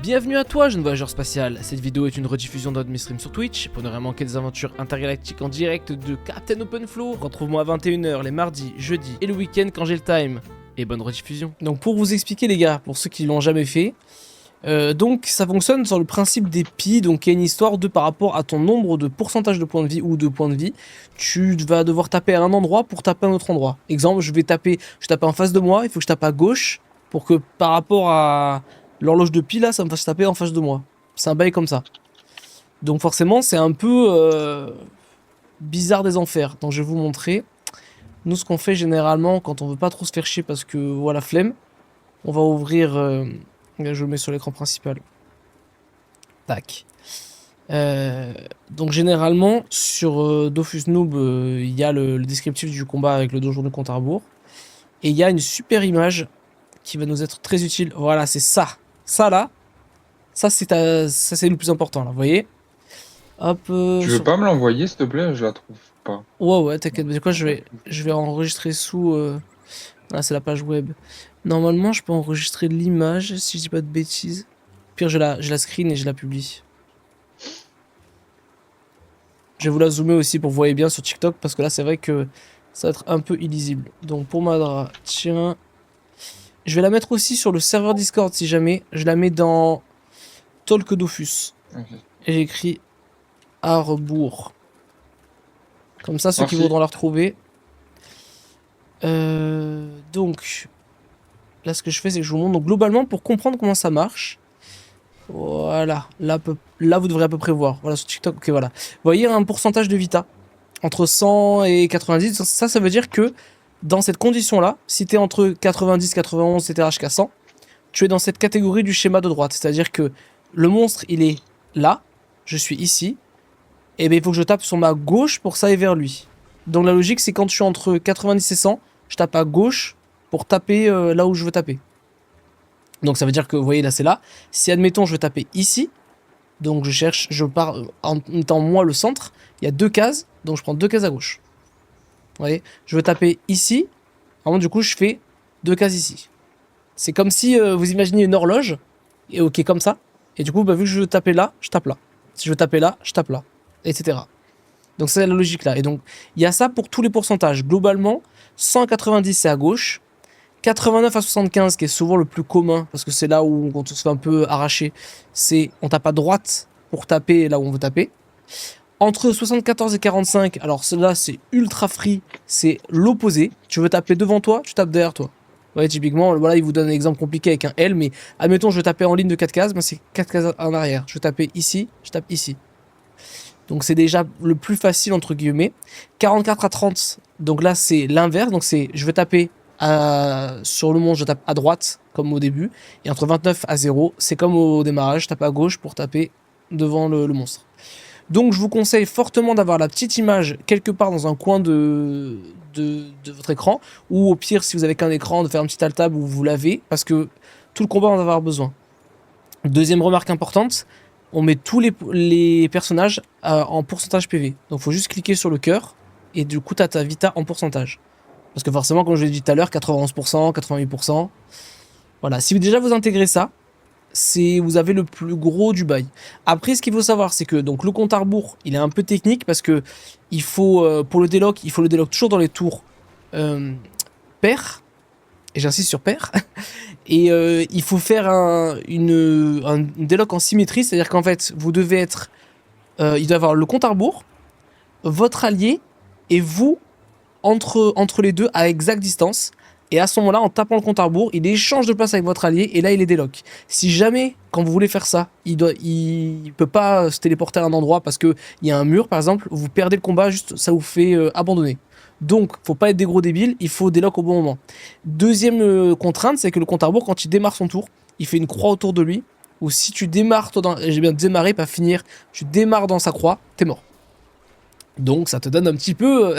Bienvenue à toi, jeune voyageur spatial. Cette vidéo est une rediffusion d'un de mes streams sur Twitch. Pour ne rien manquer des aventures intergalactiques en direct de Captain OpenFlow, retrouve-moi à 21h les mardis, jeudis et le week-end quand j'ai le time. Et bonne rediffusion. Donc pour vous expliquer les gars, pour ceux qui l'ont jamais fait, donc ça fonctionne sur le principe des pi, donc il y a une histoire de par rapport à ton nombre de pourcentage de points de vie ou de points de vie, tu vas devoir taper à un endroit pour taper à un autre endroit. Exemple, je tape en face de moi, il faut que je tape à gauche pour que par rapport à l'horloge de pi là, ça me fasse taper en face de moi. C'est un bail comme ça. Donc forcément, c'est un peu bizarre des enfers. Donc je vais vous montrer. Nous, ce qu'on fait généralement quand on veut pas trop se faire chier parce que voilà, flemme, on va ouvrir. Je le mets sur l'écran principal. Tac. Donc généralement sur Dofus Noob, il y a le descriptif du combat avec le donjon de compte à rebours. Et il y a une super image qui va nous être très utile. Voilà, c'est ça. Ça là, ça c'est le plus important là, vous voyez. Hop. Tu veux pas me l'envoyer s'il te plaît? Je la trouve pas. Ouais, t'inquiète. Mais quoi, je vais enregistrer sous. Ah, c'est la page web. Normalement, je peux enregistrer l'image si je dis pas de bêtises. Pire, je la screen et je la publie. Je vais vous la zoomer aussi pour que vous voyez bien sur TikTok parce que là, c'est vrai que ça va être un peu illisible. Donc pour Madra, tiens. Je vais la mettre aussi sur le serveur Discord si jamais. Je la mets dans Talk Dofus. Okay. Et j'écris à rebours. Comme ça, ceux qui voudront la retrouver. Donc, là, ce que je fais, c'est que je vous montre. Donc, globalement, pour comprendre comment ça marche. Voilà. Là, vous devrez à peu près voir. Voilà, sur TikTok. Ok, voilà. Vous voyez un pourcentage de Vita. Entre 100 et 90. Ça veut dire que dans cette condition-là, si tu es entre 90, 91, etc. jusqu'à 100, tu es dans cette catégorie du schéma de droite. C'est-à-dire que le monstre, il est là. Je suis ici. Et bien, il faut que je tape sur ma gauche pour que ça aille vers lui. Donc la logique, c'est quand je suis entre 90 et 100, je tape à gauche pour taper là où je veux taper. Donc ça veut dire que, vous voyez, là, c'est là. Si, admettons, je veux taper ici, donc je pars en étant moi le centre, il y a deux cases, donc je prends deux cases à gauche. Vous voyez, je veux taper ici, vraiment, du coup, je fais deux cases ici. C'est comme si vous imaginez une horloge, et ok, comme ça, et du coup, bah, vu que je veux taper là, je tape là. Si je veux taper là, je tape là, etc. Donc c'est la logique là. Et donc il y a ça pour tous les pourcentages. Globalement, 190 c'est à gauche, 89 à 75 qui est souvent le plus commun parce que c'est là où quand on se fait un peu arracher, c'est on tape à droite pour taper là où on veut taper. Entre 74 et 45, alors cela c'est ultra free, c'est l'opposé. Tu veux taper devant toi, tu tapes derrière toi. Ouais, typiquement, voilà, il vous donne un exemple compliqué avec un L, mais admettons je veux taper en ligne de 4 cases, ben c'est 4 cases en arrière. Je veux taper ici, je tape ici. Donc c'est déjà le plus facile entre guillemets. 44 à 30, donc là c'est l'inverse. Donc c'est je vais taper sur le monstre, je tape à droite comme au début. Et entre 29 à 0, c'est comme au démarrage, je tape à gauche pour taper devant le monstre. Donc je vous conseille fortement d'avoir la petite image quelque part dans un coin de votre écran. Ou au pire, si vous avez qu'un écran, de faire un petit alt-tab où vous l'avez. Parce que tout le combat va en avoir besoin. Deuxième remarque importante, on met tous les personnages en pourcentage PV. Donc il faut juste cliquer sur le cœur et du coup tu as ta Vita en pourcentage. Parce que forcément, comme je l'ai dit tout à l'heure, 91%, 88%. Voilà, si déjà vous intégrez ça, vous avez le plus gros du bail. Après, ce qu'il faut savoir, c'est que donc, le compte à rebours, il est un peu technique parce que il faut, pour le déloc, il faut le déloc toujours dans les tours pair. Et j'insiste sur pair. Et il faut faire un déloc en symétrie, c'est-à-dire qu'en fait, vous devez être... il doit y avoir le compte à rebours, votre allié, et vous, entre les deux, à exacte distance. Et à ce moment-là, en tapant le compte à rebours, il échange de place avec votre allié, et là, il est déloc. Si jamais, quand vous voulez faire ça, il peut pas se téléporter à un endroit parce qu'il y a un mur, par exemple, vous perdez le combat, juste ça vous fait abandonner. Donc, faut pas être des gros débiles, il faut déloc au bon moment. Deuxième contrainte, c'est que le compte à rebours, quand il démarre son tour, il fait une croix autour de lui. Ou si tu démarres, j'ai bien démarré, pas finir, tu démarres dans sa croix, t'es mort. Donc, ça te donne un petit peu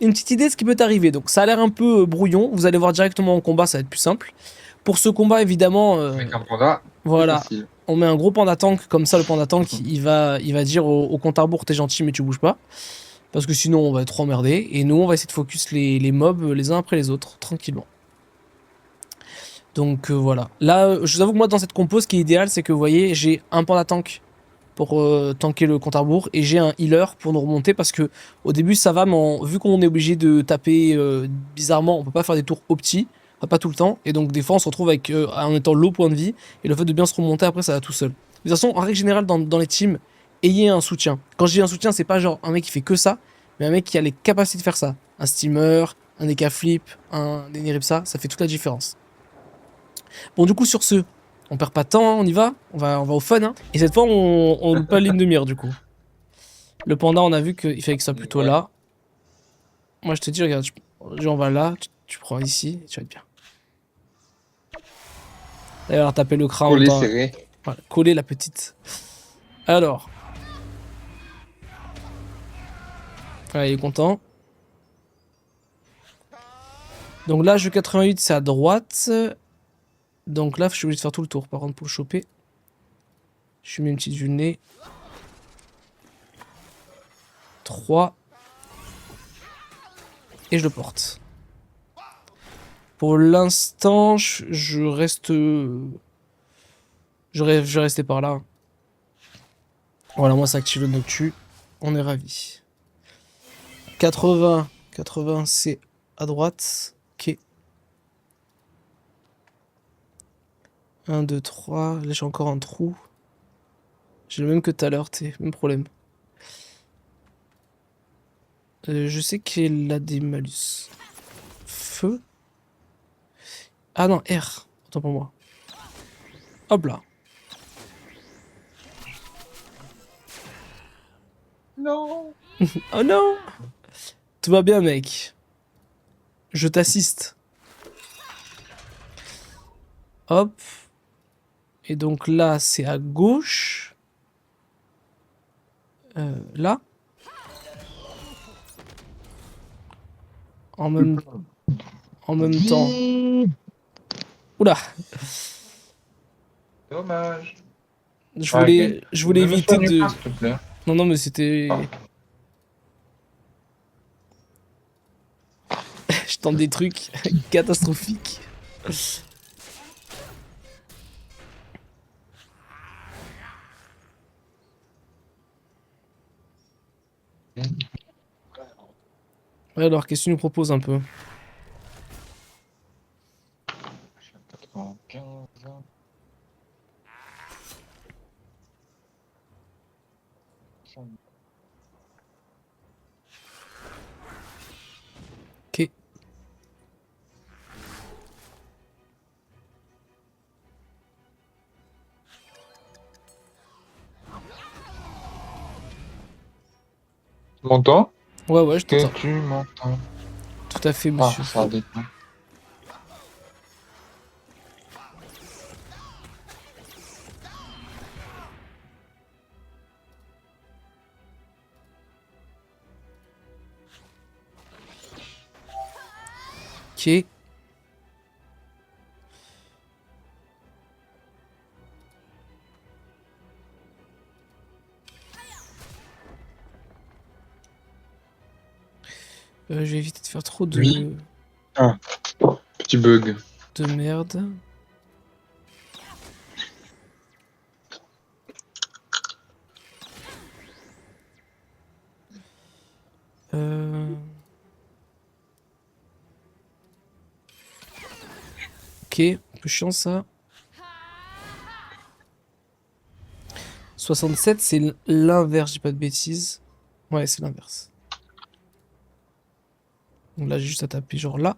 une petite idée de ce qui peut t'arriver. Donc, ça a l'air un peu brouillon. Vous allez voir directement en combat, ça va être plus simple. Pour ce combat, évidemment, avec un panda, voilà, on met un gros panda tank, comme ça, le panda tank, il va dire au compte à rebours, t'es gentil, mais tu bouges pas. Parce que sinon, on va être emmerdé. Et nous, on va essayer de focus les mobs les uns après les autres, tranquillement. Donc voilà. Là, je vous avoue que moi, dans cette compo, ce qui est idéal, c'est que vous voyez, j'ai un panda tank pour tanker le compte à rebours et j'ai un healer pour nous remonter parce que au début ça va, mais vu qu'on est obligé de taper bizarrement, on peut pas faire des tours opti, enfin, pas tout le temps, et donc des fois on se retrouve avec en étant low point de vie et le fait de bien se remonter après ça va tout seul. De toute façon, en règle générale, dans les teams, ayez un soutien. Quand je dis un soutien, c'est pas genre un mec qui fait que ça, mais un mec qui a les capacités de faire ça. Un steamer, un EK flip, un Deniripsa, ça fait toute la différence. Bon, du coup, sur ce, on perd pas de temps, hein, on y va, on va au fun. Hein. Et cette fois, on loupe pas la ligne de mire, du coup. Le panda, on a vu qu'il fallait que ce soit plutôt Ouais. là. Moi, je te dis, regarde, on va là, tu prends ici, et tu vas être bien. D'ailleurs, taper le cran en même Collé, temps. serré. Voilà, coller la petite. Alors. Voilà, il est content. Donc là, jeu 88, c'est à droite. Donc là, je suis obligé de faire tout le tour, par contre, pour le choper. Je lui mets une petite vue de nez. 3. Et je le porte. Pour l'instant, je reste... je vais rester par là. Voilà, moi ça active le Noctu. On est ravis. 80. 80, c'est à droite. Ok. 1, 2, 3. Là, j'ai encore un trou. J'ai le même que tout à l'heure, t'es. Même problème. Je sais qu'il a des malus. Feu. Ah non, R. Autant pour moi. Hop là. Non. Oh non! Tout va bien, mec. Je t'assiste. Hop. Et donc là, c'est à gauche. Là. En même, en même temps. Oula! Dommage. Je voulais Ne me éviter soigne de. pas, s'il te plaît. Non, non, mais c'était. Je tente des trucs catastrophiques. Ouais, alors, qu'est-ce que tu nous proposes un peu? 95. Ok. Tu m'entends? Ouais, ouais, je Que t'entends. tu m'entends. Tout à fait, Ah, monsieur. ça dépend. Ok. Je vais éviter de faire trop Oui. de, Ah, petit bug. de merde. Euh... Ok, un peu chiant ça. 67, c'est l'inverse, j'ai pas de bêtises. Ouais, c'est l'inverse. Donc là, j'ai juste à taper genre là.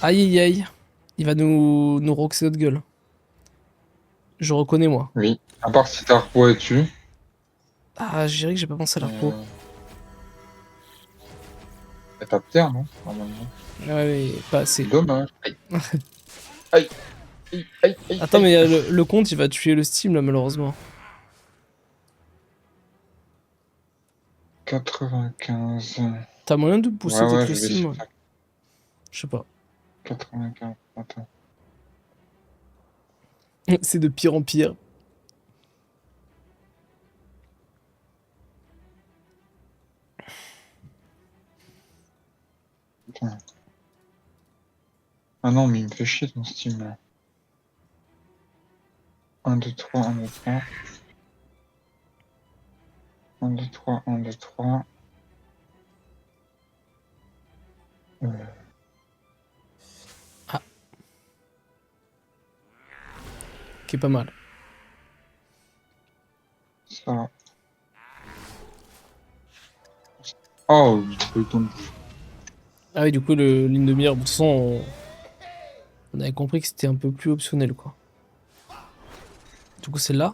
Aïe aïe aïe. Il va nous roxer notre gueule. Je reconnais moi. Oui. À part si t'as repos dessus. Ah, je dirais que j'ai pas pensé à la repos. T'as terre, non? Normalement. Ouais, mais pas assez. Dommage. Aïe. Aïe. Aïe. Aïe. Aïe. Attends, Aïe. mais le compte, il va tuer le Steam là, malheureusement. 95. T'as moyen de Ouais, pousser ouais, peut-être le je vais Steam? sur Ouais. Je sais pas. 95. Attends. C'est de pire en pire. Putain. Ah non, mais il me fait chier ton Steam là. 1, 2, 3, 1, 2, 3. 1, 2, 3, 1, 2, 3. Qui est pas mal. Ça. Oh, j'ai pas eu le temps de... Ah oui, du coup, le ligne de mire, de toute façon, on avait compris que c'était un peu plus optionnel, quoi. Du coup, c'est là.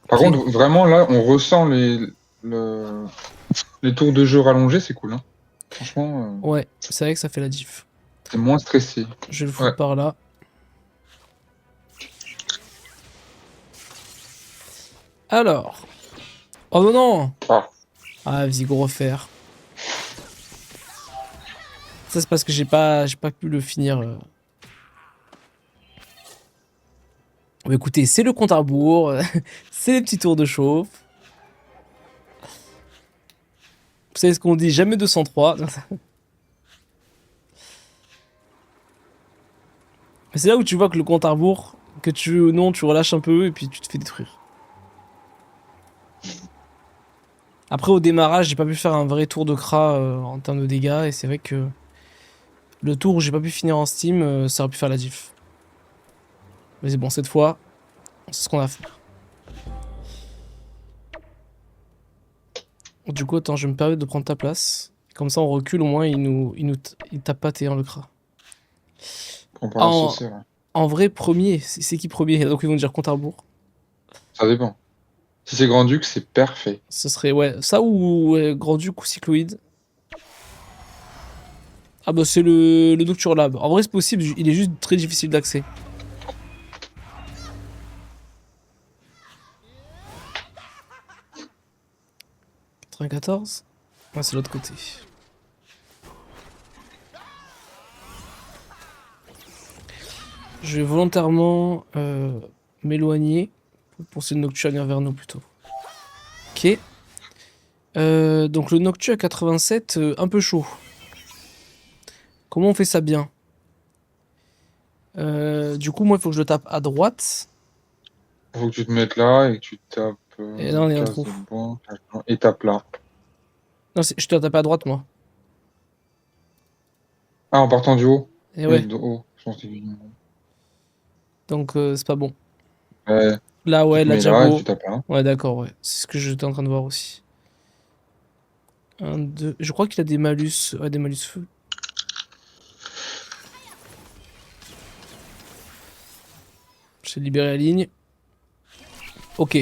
Par Ok. contre, vraiment, là, on ressent les tours de jeu rallongés, c'est cool. Hein. Franchement, Ouais, c'est vrai que ça fait la diff. c'est moins stressé. Je vais le Ouais. foutre par là. Alors. Oh non, non. Ah, Ah, vas-y, gros fer. Ça, c'est parce que j'ai pas pu le finir. Bah, écoutez, c'est le compte à rebours. C'est les petits tours de chauffe. Vous savez ce qu'on dit, jamais 203. Mais c'est là où tu vois que le compte à rebours, que tu relâches un peu et puis tu te fais détruire. Après, au démarrage, j'ai pas pu faire un vrai tour de Kra en termes de dégâts. Et c'est vrai que le tour où j'ai pas pu finir en Steam, ça aurait pu faire la diff. Mais c'est bon, cette fois, c'est ce qu'on a fait. Du coup, attends, je vais me permettre de prendre ta place. Comme ça, on recule, au moins, il tape pas T1 le Kra. prends pas la En, sauce là. en vrai, premier, c'est qui premier? Donc ils vont dire compte à rebours. Ça dépend. Si c'est Grand-Duc, c'est parfait. Ce serait, ouais, ça ou Grand-Duc ou Cycloïde. Ah bah c'est le Nocturne Lab. En vrai, c'est possible, il est juste très difficile d'accès. « 94 ?» Ah, c'est l'autre côté. Je vais volontairement m'éloigner pour pousser le Nocturne venir vers nous plutôt. Ok. Donc le Noctu à 87, un peu chaud. Comment on fait ça bien? Du coup, moi, il faut que je le tape à droite. Faut que tu te mettes là et que tu tapes Et là, on est un case trou. de bois, et tape là. Non, je dois taper à droite, moi. Ah, en partant du haut? Et Oui, ouais, de haut. Je pense que donc c'est pas bon. ouais, Là, tu ouais, te la mets là et diago. tu tapes là. Ouais, d'accord, ouais. C'est ce que j'étais en train de voir aussi. Un, deux. Je crois qu'il a des malus. Ouais, des malus feu. J'ai libéré la ligne. Ok.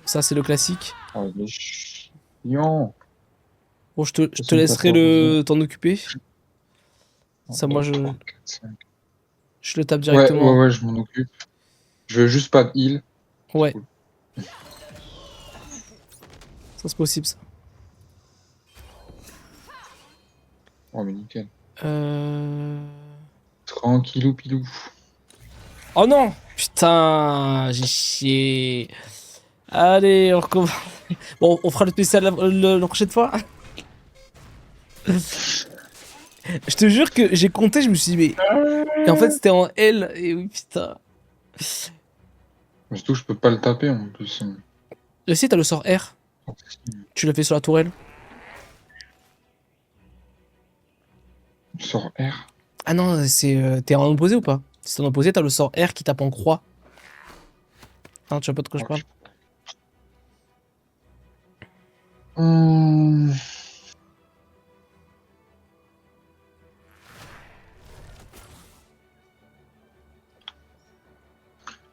Ça, c'est le classique. Oh, il est chiant. Bon, je te laisserai 74. t'en occuper. Un, Ça, moi, 2, 3, 4, 5. je le tape Ouais, ouais, directement. ouais, je m'en occupe. Je veux juste pas de heal. C'est Ouais, cool. ça, c'est possible, ça. Oh, mais nickel. Euh... Tranquillou pilou. Oh non! Putain, j'ai chié. Allez, on recommence. Bon, on fera le spécial la prochaine fois. Je te jure que j'ai compté, je me suis dit, mais. Et en fait, c'était en L. Et oui, putain. Mais surtout, je peux pas le taper en plus. Si, t'as le sort R. Tu l'as fait sur la tourelle. Sors R. Ah non, c'est. T'es en opposé ou pas? Si t'es en opposé, t'as le sort R qui tape en croix. Hein, tu vois pas de quoi je Ouais. parle? Hum,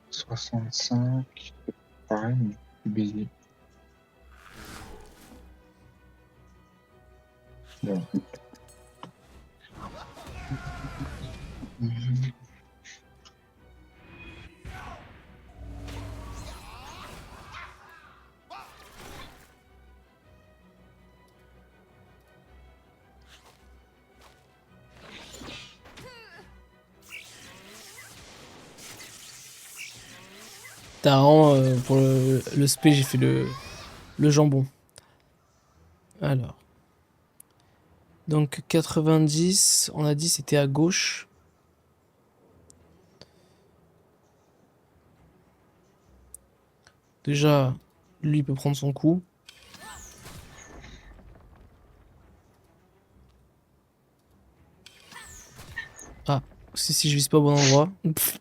65. Pareil, mais plus baisé. Bon. T'as vraiment, pour le spé, j'ai fait le jambon. Alors. Donc 90, on a dit c'était à gauche. Déjà, lui il peut prendre son coup. Ah, si je vise pas au bon endroit. Pff.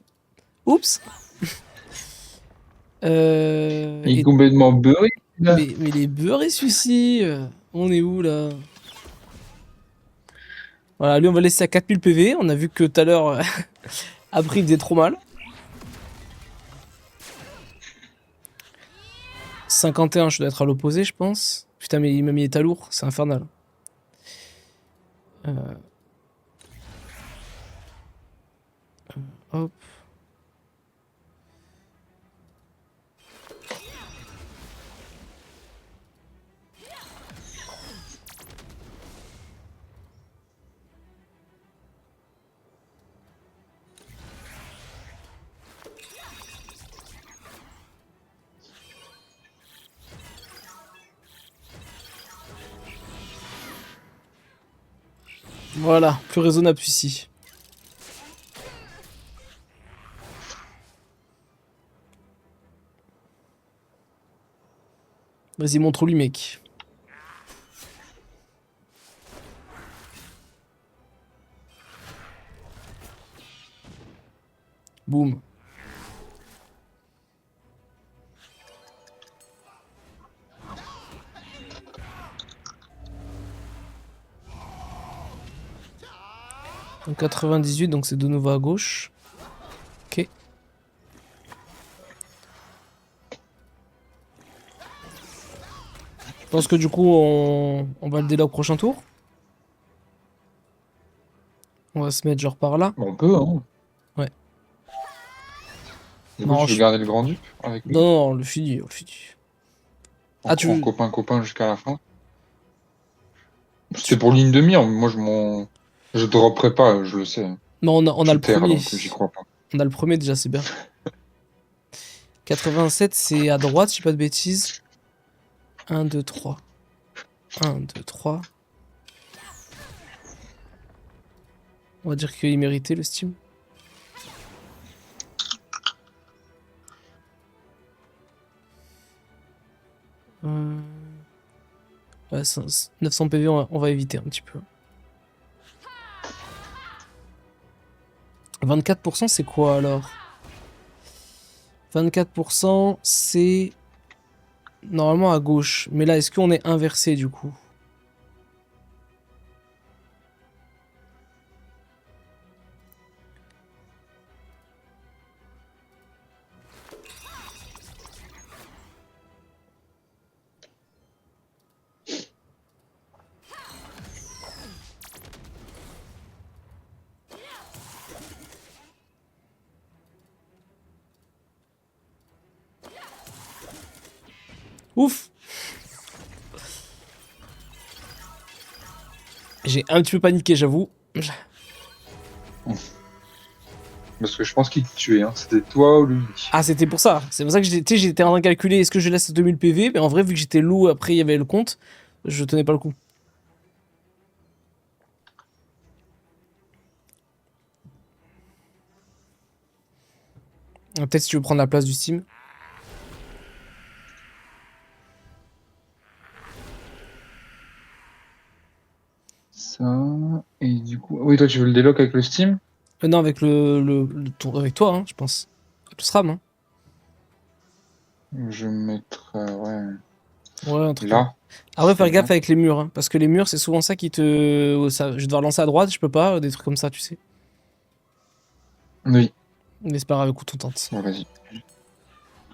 Oups. Il est Et... complètement beurré, là. mais les beurrés celui-ci. On est où là? Voilà, lui on va laisser à 4000 PV. On a vu que tout à l'heure, après il faisait trop mal. 51, je dois être à l'opposé, je pense. Putain, mais il m'a mis état lourd, c'est infernal. Euh, hop. Voilà, plus raisonnable ici. Vas-y, montre-lui, mec. Boum. Donc 98, donc c'est de nouveau à gauche. Ok. Je pense que du coup, on va le délai au prochain tour. On va se mettre genre par là. Bon, on peut, hein. Ouais. Du coup, Non, tu veux garder le grand-duc avec non, lui? non, on le finit, on le finit. Ah, tu En veux... copain-copain jusqu'à la fin. C'était pour ligne de mire, moi je dropperai pas, je le sais. Non, on Je a le suis terre, premier. donc j'y crois pas. On a le premier déjà, c'est bien. 87, c'est à droite, si je dis pas de bêtises. 1, 2, 3. 1, 2, 3. On va dire qu'il méritait le Steam. Euh... Ouais, 900 PV, on va éviter un petit peu. 24%, c'est quoi alors? 24%, c'est normalement à gauche. Mais là, est-ce qu'on est inversé du coup? Ouf! J'ai un petit peu paniqué, j'avoue. Parce que je pense qu'il te tuait, hein. C'était toi ou lui. Ah, c'était pour ça. C'est pour ça que j'étais en train de calculer est-ce que je laisse 2000 PV. Mais en vrai, vu que j'étais low, après il y avait le compte, je tenais pas le coup. Peut-être si tu veux prendre la place du Steam. Ça. Et du coup. Oui, toi, tu veux le déloc avec le Steam? Non, avec avec toi, hein, je pense. Avec le SRAM, hein. Je mettrai. Ouais. Ouais, un truc comme... Là. Après, C'est faire gaffe bien. avec les murs, hein, parce que les murs, c'est souvent ça qui te... Ça, je vais devoir lancer à droite, je peux pas, des trucs comme ça, tu sais. Oui. Mais c'est pas grave, écoute, on tente. Bon, vas-y.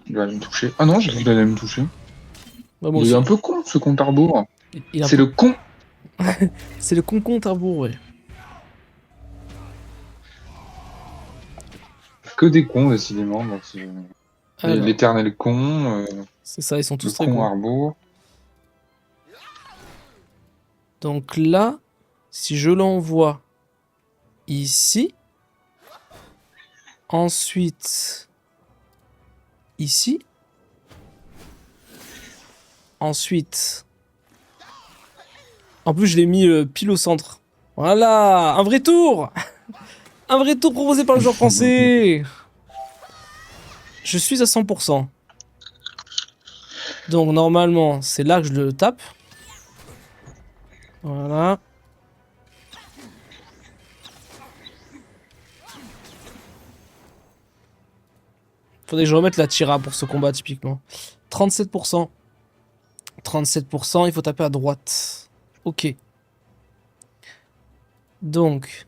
Il va aller me toucher. Ah non, j'ai cru qu'il allait me toucher. Ouais, moi Il est un aussi. peu con, ce compte à rebours. Il est un C'est peu... le con. C'est le concon Tarbour, ouais. Que des cons, décidément. Donc, Alors, l'éternel con, c'est ça, ils sont le tous très con cons. Arbour. Donc là, si je l'envoie ici, ensuite ici, ensuite En plus, je l'ai mis pile au centre. Voilà, un vrai tour. Un vrai tour proposé par le joueur français. Je suis à 100%. Donc normalement, c'est là que je le tape. Voilà. Faudrait que je remette la tira pour ce combat typiquement. 37%. 37%, il faut taper à droite. Ok. Donc.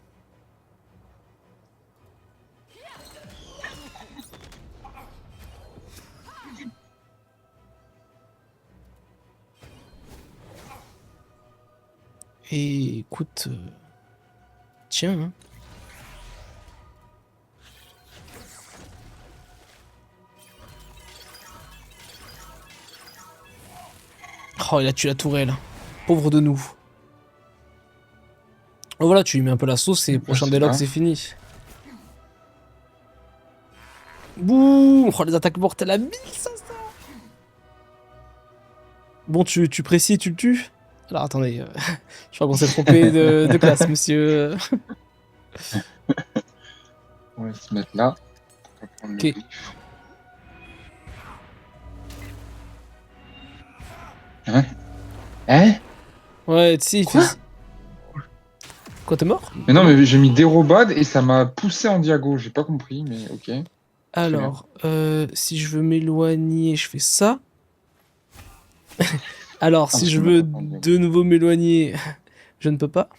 Et écoute. Tiens. Hein. Oh, il a tué la tourelle. Pauvre de nous. Oh, voilà, tu lui mets un peu la sauce et prochain c'est déloc, ça. c'est fini. Bouh. Oh, les attaques mortelles à 1500. Bon, tu précises, tu le tues. Alors attendez, je crois qu'on s'est trompé de classe, monsieur. On va se mettre là. On va prendre le Ok. griffe. Hein? Hein? Ouais, tu sais, il Quoi? fait. Quoi, t'es mort? Mais non, mais j'ai mis dérobade et ça m'a poussé en diago. J'ai pas compris, mais ok. Très bien. Alors, si je veux m'éloigner, je fais ça. Alors, Ah, si ça je m'a veux pas en diago. de nouveau m'éloigner, je ne peux pas.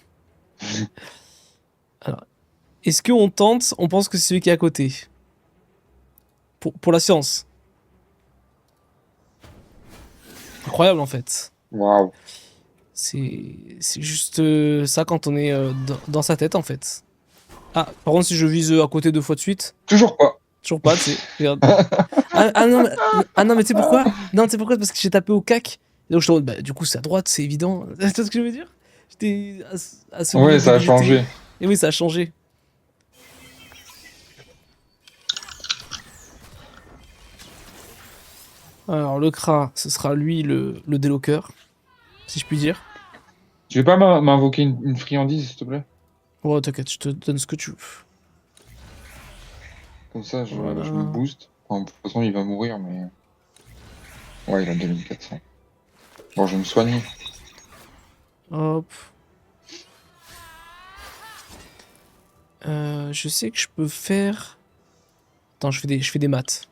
Alors, est-ce qu'on tente? On pense que c'est celui qui est à côté. Pour la science. Incroyable en fait. Waouh. C'est juste ça quand on est dans sa tête en fait. Ah, par contre, si je vise à côté 2 fois de suite, Toujours pas. toujours pas, tu sais. Regarde. Ah non, mais tu sais pourquoi? Non, tu sais pourquoi? Parce que j'ai tapé au cac. Et donc je te demande, bah, du coup, c'est à droite, c'est évident. Tu vois ce que je veux dire? J'étais à ce niveau Ouais, de ça a débilité. changé. Et oui, ça a changé. Alors, le Kra, ce sera lui le déloqueur, si je puis dire. Tu veux pas m'invoquer une friandise, s'il te plaît? Ouais, t'inquiète, je te donne ce que tu veux. Comme ça, je me Voilà. booste. Enfin, de toute façon, il va mourir, mais... Ouais, il a 2400. Bon, je vais me soigner. Hop. Je sais que je peux faire. Attends, je fais des maths.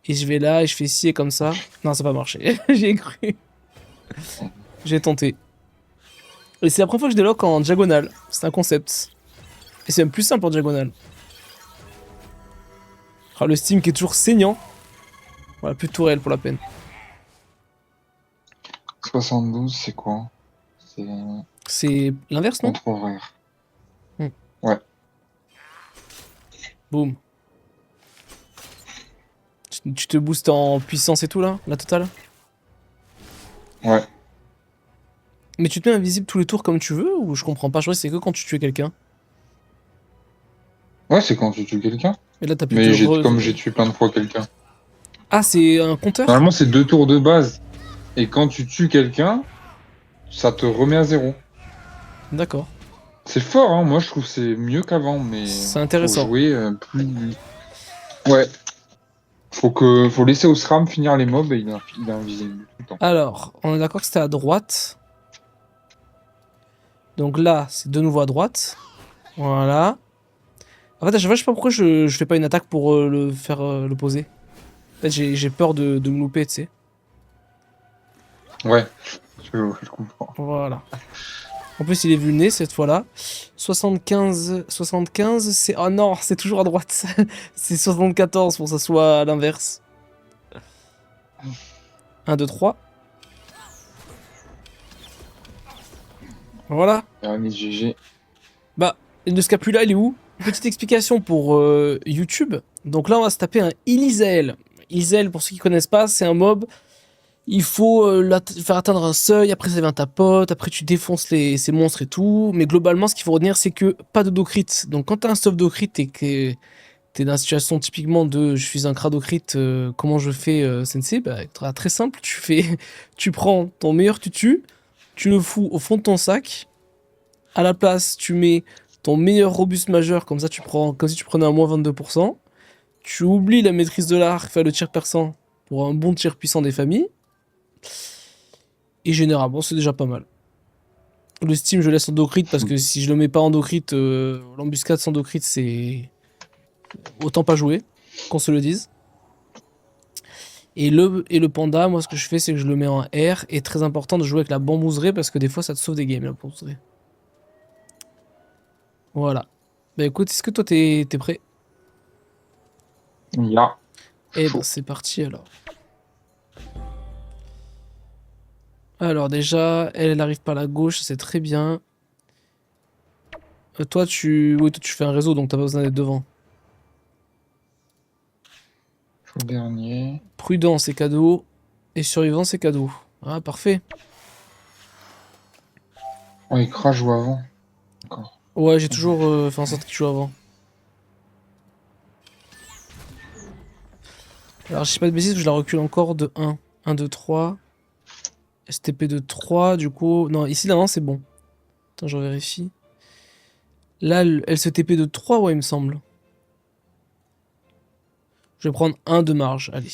Et je vais là et je fais ci et comme ça. Non, ça va pas marché. J'ai cru. J'ai tenté. Et c'est la première fois que je déloque en diagonale. C'est un concept. Et c'est même plus simple en diagonale. Ah, le Steam qui est toujours saignant. Voilà, plus de tourelle pour la peine. 72, c'est quoi? C'est C'est l'inverse, non? contre horaire. Hmm. Ouais. Boum. Tu te boostes en puissance et tout là? La totale? Ouais. Mais tu te mets invisible tous les tours comme tu veux ou je comprends pas? Je crois que c'est que quand tu tues quelqu'un. Ouais, c'est quand tu tues quelqu'un. Et là t'as pu te Mais comme j'ai tué plein de fois quelqu'un. Ah, c'est un compteur? Normalement, c'est 2 tours de base. Et quand tu tues quelqu'un, ça te remet à 0. D'accord. C'est fort, hein. Moi, je trouve que c'est mieux qu'avant, mais C'est faut intéressant. jouer plus... Ouais. Faut laisser au SRAM finir les mobs et il est invisible tout le temps. Alors, on est d'accord que c'était à droite. Donc là, c'est de nouveau à droite. Voilà. En fait, à chaque fois, je sais pas pourquoi je fais pas une attaque pour le faire le poser. En fait, j'ai peur de me louper, tu sais. Ouais, je comprends. Voilà. En plus, il est vulné cette fois-là. 75, 75, c'est... Oh non, c'est toujours à droite. C'est 74 pour que ça soit à l'inverse. 1, 2, 3. Voilà. Pyramide GG. Bah, le scapula, il est où? Petite explication pour YouTube. Donc là, on va se taper un Ilizael. Ilizael, pour ceux qui connaissent pas, c'est un mob. Il faut faire atteindre un seuil, après ça devient ta pote, après tu défonces ces monstres et tout. Mais globalement, ce qu'il faut retenir, c'est que pas de do-crit. Donc quand t'as un stuff do-crit et que t'es dans la situation typiquement de je suis un cradocrit, comment je fais sensei? Bah, très simple, tu prends ton meilleur tutu, tu le fous au fond de ton sac. À la place, tu mets ton meilleur robuste majeur, comme ça tu prends, comme si tu prenais un moins 22%. Tu oublies la maîtrise de l'arc, faire le tir perçant pour un bon tir puissant des familles. Et généralement, c'est déjà pas mal. Le Steam, je laisse en do crit parce que si je le mets pas en do crit, l'embuscade sans do crit, c'est autant pas jouer, qu'on se le dise. Et le panda, moi ce que je fais, c'est que je le mets en R. Et très important de jouer avec la bambouserie parce que des fois ça te sauve des games, la bambouserie. Voilà. Bah écoute, est-ce que toi t'es prêt? Ya. Eh ben c'est parti alors. Alors déjà, elle arrive par la gauche, c'est très bien. Toi oui, toi tu fais un réseau donc t'as pas besoin d'être devant. Au dernier. Prudent, c'est cadeau. Et survivant, c'est cadeau. Ah, parfait. Oh, Ikra joue avant. D'accord. Ouais, j'ai toujours fait en sorte qu'il joue avant. Alors, je sais pas de bêtises, je la recule encore de 1. 1, 2, 3. STP de 3, du coup... Non, ici, là, c'est bon. Attends, je vérifie. Là, elle se TP de 3, ouais, il me semble. Je vais prendre 1 de marge, allez.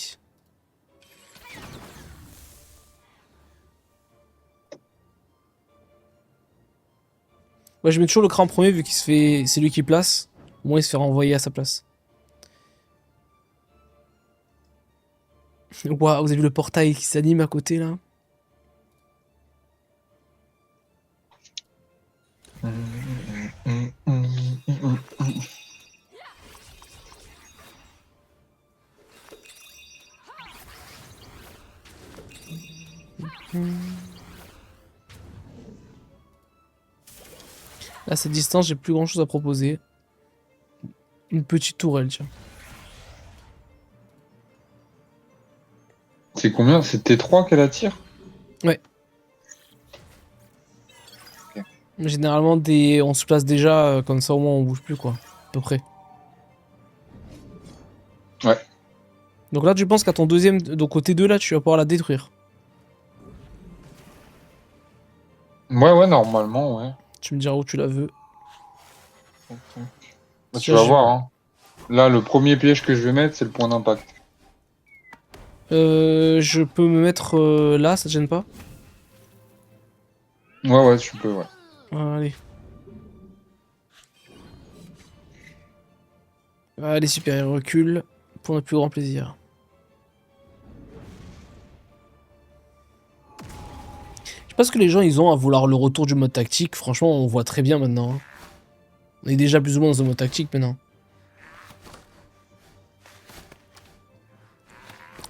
Ouais, je mets toujours le cran en premier vu qu'il se fait... C'est lui qui place. Au moins, il se fait renvoyer à sa place. Waouh, vous avez vu le portail qui s'anime à côté, là? À cette distance, j'ai plus grand chose à proposer. Une petite tourelle, tiens. C'est combien? C'est T3 qu'elle attire? Ouais. Ok. Généralement, on se place déjà, comme ça au moins on bouge plus, quoi. À peu près. Ouais. Donc là, tu penses qu'à ton deuxième, donc au T2, là, tu vas pouvoir la détruire. Ouais, normalement, ouais. Tu me diras où tu la veux. Bah, tu vas voir, hein. Là, le premier piège que je vais mettre, c'est le point d'impact. Je peux me mettre là, ça te gêne pas? Ouais, tu peux, ouais. Allez. Allez, super, il recule pour notre plus grand plaisir. Je sais pas ce que les gens ils ont à vouloir le retour du mode tactique. Franchement, on voit très bien maintenant. Hein. On est déjà plus ou moins dans un mode tactique maintenant.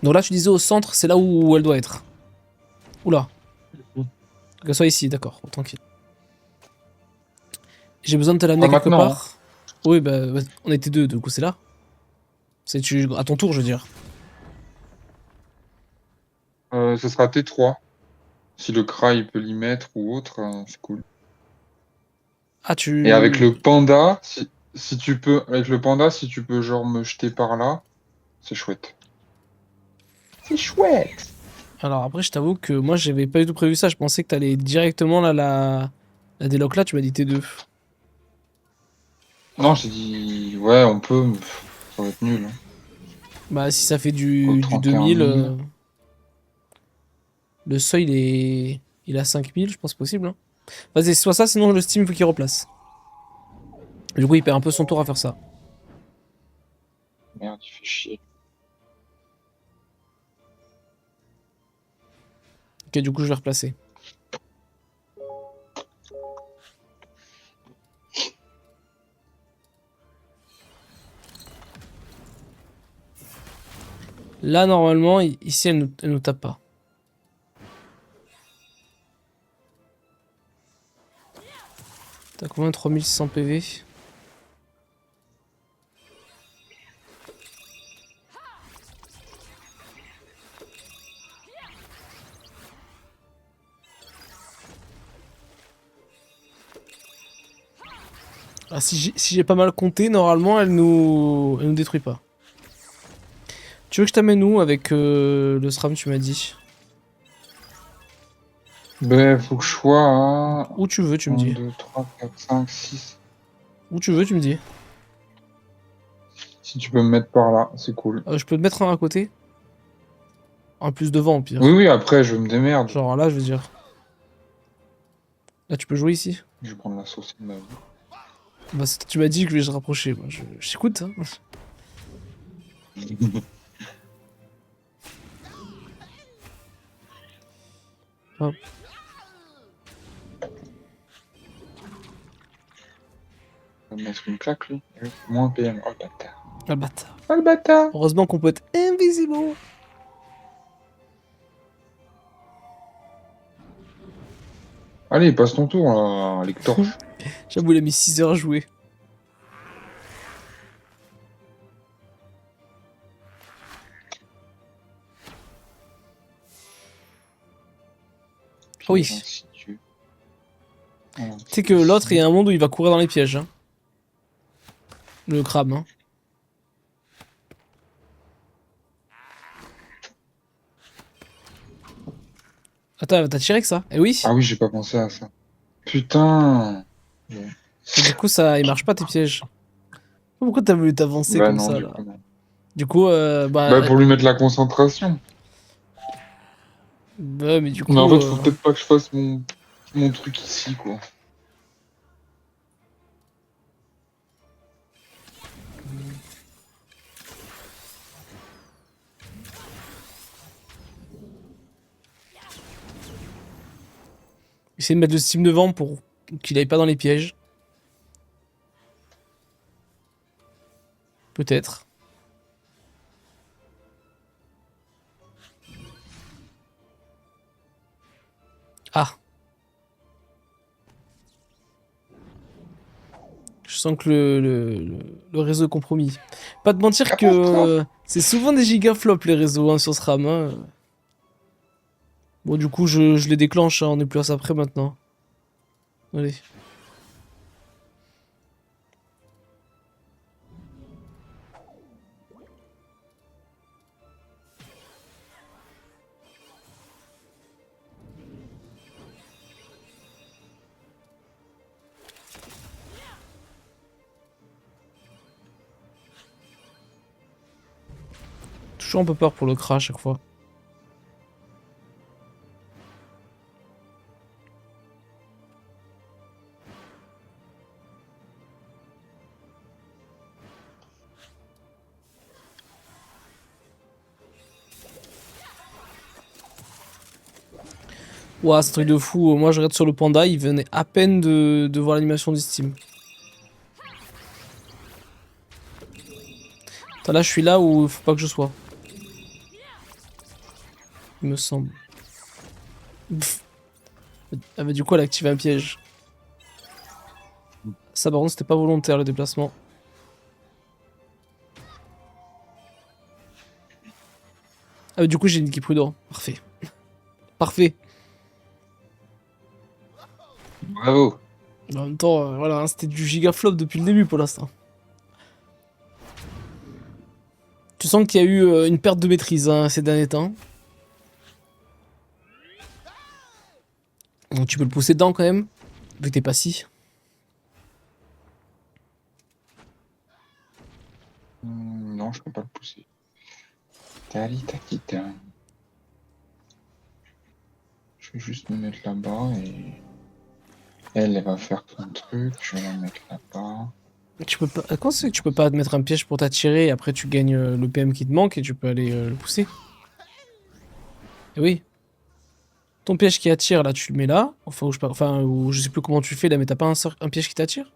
Donc là, tu disais au centre, c'est là où elle doit être. Oula. Qu'elle soit ici, d'accord, tranquille. J'ai besoin de te l'amener Pas quelque maintenant, part. Oui, bah, on était deux, du coup, c'est là. C'est à ton tour, je veux dire. Ce sera T3. Si le Kra il peut l'y mettre ou autre, c'est cool. Ah, Et avec le panda, si tu peux, avec le panda, si tu peux genre me jeter par là, c'est chouette. C'est chouette. Alors après, je t'avoue que moi, j'avais pas du tout prévu ça. Je pensais que t'allais directement là, la déloc là, tu m'as dit T2. Non, j'ai dit, ouais, on peut, mais ça va être nul. Hein. Bah, si ça fait Au du 31 2000, 000. le seuil, il est à 5000, je pense possible. Hein. Vas-y, soit ça, sinon le Steam, faut qu'il replace. Du coup, il perd un peu son tour à faire ça. Merde, il fait chier. Ok, du coup, je vais replacer. Là, normalement, ici, elle nous tape pas. T'as combien? 3600 PV. Ah, si j'ai pas mal compté, normalement, elle nous détruit pas. Tu veux que je t'amène où avec le SRAM, tu m'as dit? Ben, faut que je sois à Où tu veux, tu me 1, dis. 2, 3, 4, 5, 6. Où tu veux, tu me dis. Si tu peux me mettre par là, c'est cool. Je peux te mettre un à côté. Un plus devant, au Oui, pire. oui, après, je me démerde. Genre là, je veux dire. Là, tu peux jouer ici. Je vais prendre la sauce de ma vie. Bah, tu m'as dit que je vais se rapprocher. Moi, je t'écoute. Hein. Hop. Il va me mettre une claque, lui. Oui. Moins PM. Oh, le bâtard. Ah, le bâtard. Oh, le bâtard. Heureusement qu'on peut être invisible. Allez, passe ton tour, là, avec torche. J'avoue, il a mis 6 heures à jouer. Ah oui. Si tu... Oh, Tu sais que l'autre, il y a un monde où il va courir dans les pièges. Hein. Le crabe. Hein. Attends, t'as tiré que ça? Eh oui. Ah oui, j'ai pas pensé à ça. Putain. Bon. Et du coup, ça, il marche pas tes pièges. Pourquoi t'as voulu t'avancer Bah comme non, ça du là? coup, non. Du coup, Bah pour lui mettre la concentration. mais du Mais en coup, fait, faut peut-être pas que je fasse mon truc ici, quoi. essayer de mettre le Steam devant pour qu'il aille pas dans les pièges. Peut-être. Ah. Je sens que le réseau est compromis. Pas de mentir que c'est souvent des gigaflops les réseaux hein, sur SRAM. Hein. Bon, du coup, je les déclenche. Hein, on est plus à ça près maintenant. Allez. Toujours un peu peur pour le crash à chaque fois. Ouah, c'est un truc de fou. Moi, je regarde sur le panda, il venait à peine de voir l'animation du Steam. Attends, là, je suis là où il faut pas que je sois. Il me semble. Pff. Ah, mais du coup, elle a activé un piège. Ça, par contre, c'était pas volontaire le déplacement. Ah, mais du coup, j'ai une équipe prudent. Parfait. Parfait. Bravo. En même temps, voilà, hein, c'était du gigaflop depuis le début pour l'instant. Tu sens qu'il y a eu une perte de maîtrise hein, ces derniers temps. Donc tu peux le pousser dedans quand même, vu que t'es pas si. Non, je peux pas le pousser. Talita Kita. Je vais juste me mettre là-bas et... Elle va faire son truc, je vais la mettre là-bas. Tu peux pas. Comment c'est que tu peux pas te mettre un piège pour t'attirer et après tu gagnes le PM qui te manque et tu peux aller le pousser? Eh oui. Ton piège qui attire là, tu le mets là. Enfin, ou je sais plus comment tu fais là, mais t'as pas un piège qui t'attire?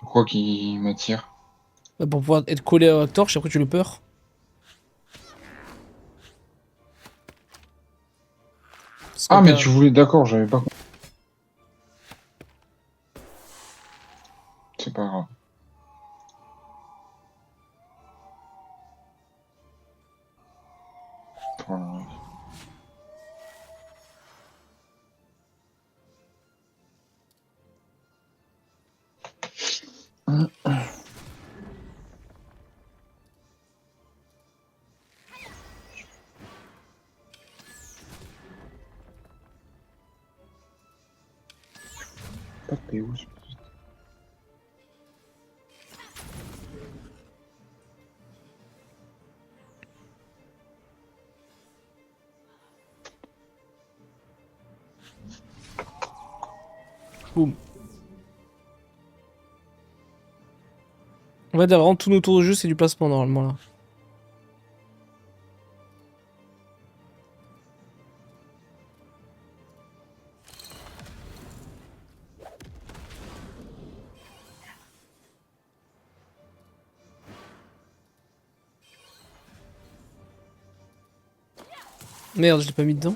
Quoi qui m'attire? Bah, pour pouvoir être collé à Torche, après tu le peurs. Ah, mais tu voulais... D'accord, j'avais pas... C'est pas grave. Voilà. pas de PO. Boum. En fait, vraiment, tout nos tours de jeu, c'est du placement normalement là. Merde, je l'ai pas mis dedans.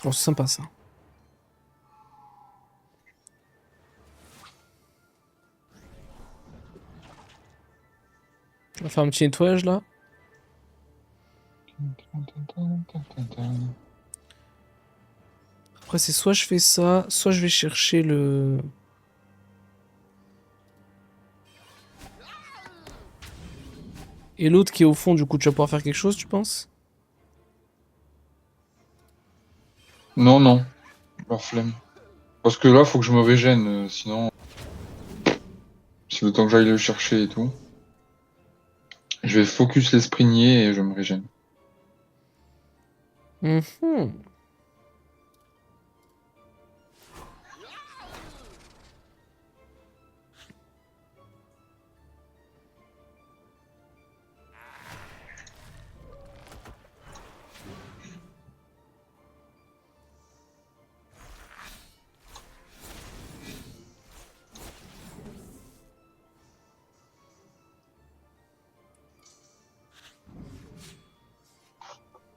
Oh, c'est sympa ça. On va faire un petit nettoyage là. Après, c'est soit je fais ça, soit je vais chercher le. Et l'autre qui est au fond, du coup, tu vas pouvoir faire quelque chose, tu penses? Non, non. Leur flemme. Parce que là, faut que je me régène, sinon... C'est le temps que j'aille le chercher et tout. Je vais focus l'esprit niais et je me régène. Mhm.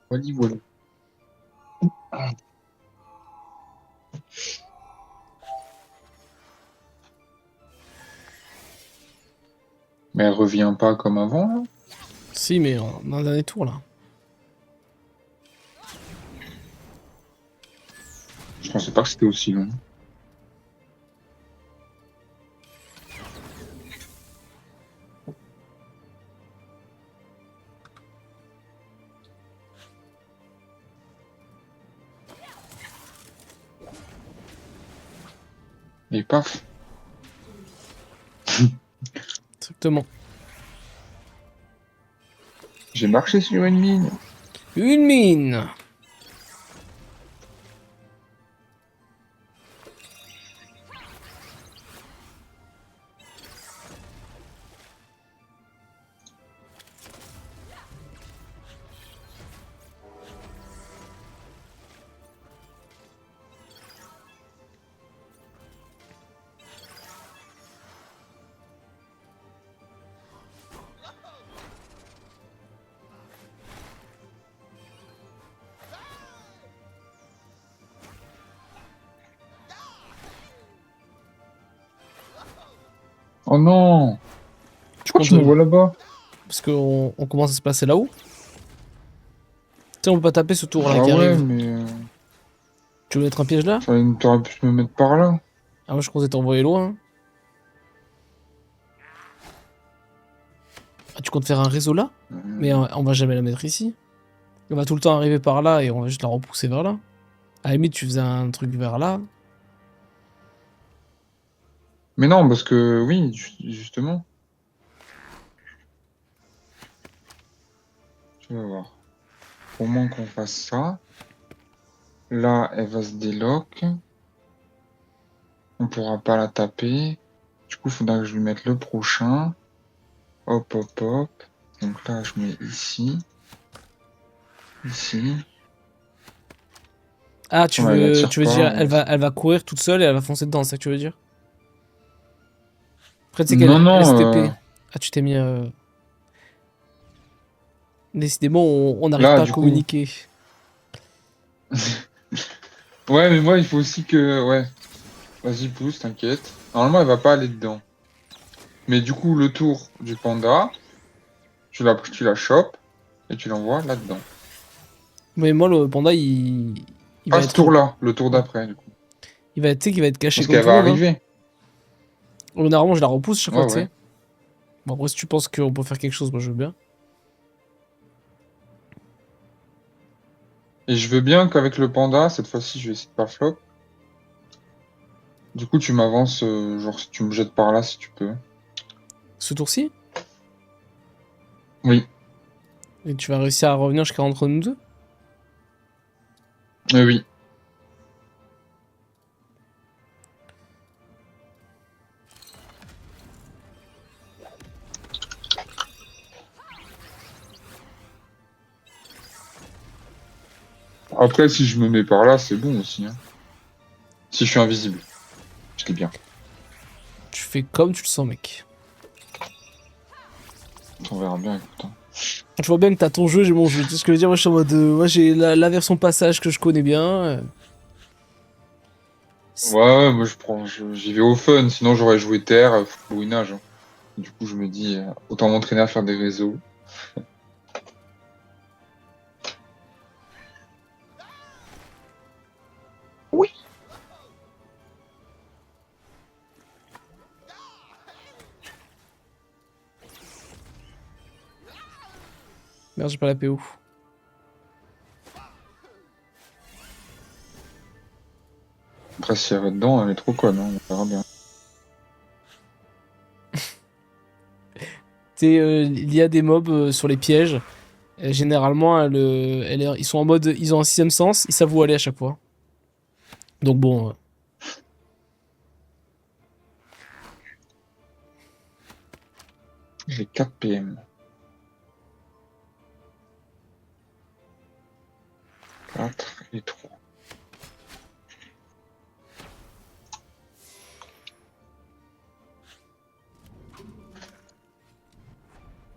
Voilà, voilà. Mais elle revient pas comme avant, là? Si, mais dans le dernier tour là. Je pensais pas que c'était aussi long. Et paf. Exactement. J'ai marché sur une mine. Une mine! Oh non! Tu Pourquoi tu comptes. me vois là-bas? Parce qu'on commence à se placer là-haut. Tu sais, on peut pas taper ce tour là Ah qui ouais, arrive. mais... Tu veux mettre un piège là? T'aurais pu me mettre par là. Ah, moi je comptais t'envoyer loin. Ah, tu comptes faire un réseau là? Mais on va jamais la mettre ici. On va tout le temps arriver par là et on va juste la repousser vers là. À la limite, tu faisais un truc vers là. Mais non, parce que oui, justement. Tu vas voir. Au moins qu'on fasse ça. Là, elle va se déloc. On pourra pas la taper. Du coup, il faudra que je lui mette le prochain. Hop, hop, hop. Donc là, je mets ici. Ici. Ah, Ouais, elle attire tu veux pas. dire, elle va courir toute seule et elle va foncer dedans, c'est ça que tu veux dire? Après, tu sais Non, qu'elle non. STP. Ah, tu t'es mis. Décidément, on n'arrive Là, pas à du coup. communiquer. Ouais, mais moi, il faut aussi que... Ouais. Vas-y, pousse, t'inquiète. Normalement, elle va pas aller dedans. Mais du coup, le tour du panda, tu la chopes et tu l'envoies là-dedans. Mais moi, le panda, il va Pas ce être. tour-là, le tour d'après, du coup. Il va être, tu sais, qu'il va être caché Parce comme qu'elle tout le va monde, hein. arriver. Normalement, je la repousse chaque fois, Ouais, tu ouais. sais. Bon, après, si tu penses qu'on peut faire quelque chose, moi, je veux bien. Et je veux bien qu'avec le panda, cette fois-ci, je vais essayer de pas flop. Du coup, tu m'avances, genre, si tu me jettes par là, si tu peux. Ce tour-ci, Oui. et tu vas réussir à revenir jusqu'à entre nous deux. Oui. Après, si je me mets par là, c'est bon aussi, hein. Si je suis invisible. Je dis bien. Tu fais comme tu le sens, mec. On verra bien, écoute, hein. Je vois bien que t'as ton jeu, j'ai mon jeu. Tu sais ce que je veux dire? Moi, je suis en mode. Moi, j'ai la version passage que je connais bien. Ouais, ouais, moi, j'y vais au fun. Sinon, j'aurais joué terre, fouinage, hein. Du coup, je me dis, autant m'entraîner à faire des réseaux. Oui. Merde, j'ai pas la PO. Après, si elle va dedans, elle est trop conne, hein. On verra bien. Tu sais, il y a des mobs sur les pièges. Et généralement, ils sont en mode. Ils ont un sixième sens, ils savent où aller à chaque fois. Donc bon. J'ai 4 PM. 4 et 3.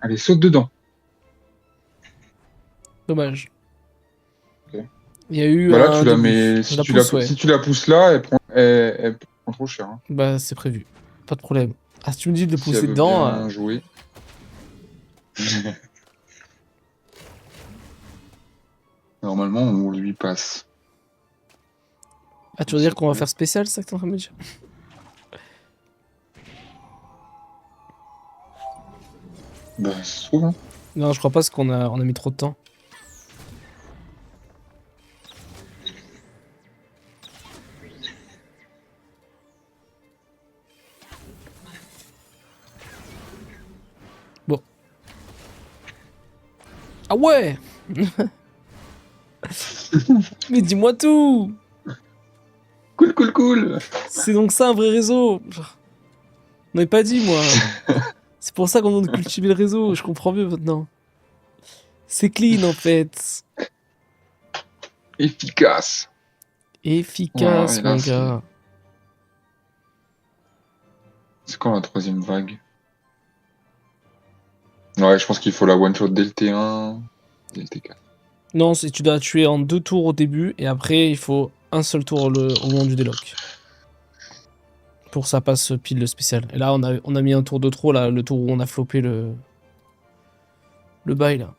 Allez, saute dedans. Dommage. Ok. Il y a eu Bah là, un tu la début. mets. Je Si la tu la, pousse, ouais. si tu la pousses là, elle prend trop cher, hein. Bah, c'est prévu. Pas de problème. Ah, si tu me dis de le Si elle pousser veut dedans. bien jouer. Normalement, on lui passe. Ah, tu veux dire qu'on va faire spécial, c'est ça que t'es en train de me dire? Bah, ça se trouve, hein. Non, je crois pas parce qu'on a mis trop de temps. Bon. Ah ouais! Mais dis-moi tout! Cool, cool, cool. C'est donc ça un vrai réseau! On m'avait pas dit, moi. C'est pour ça qu'on doit cultiver le réseau, je comprends mieux maintenant. C'est clean en fait. Efficace. Voilà, Efficace, et mon là, c'est. gars. C'est quand la troisième vague? Ouais, je pense qu'il faut la one-shot dès le T1, dès le T4. Non, tu dois tuer en 2 tours au début et après il faut un seul tour au moment du déloc. Pour que ça passe pile le spécial. Et là on a mis un tour de trop là, le tour où on a flopé le bail là.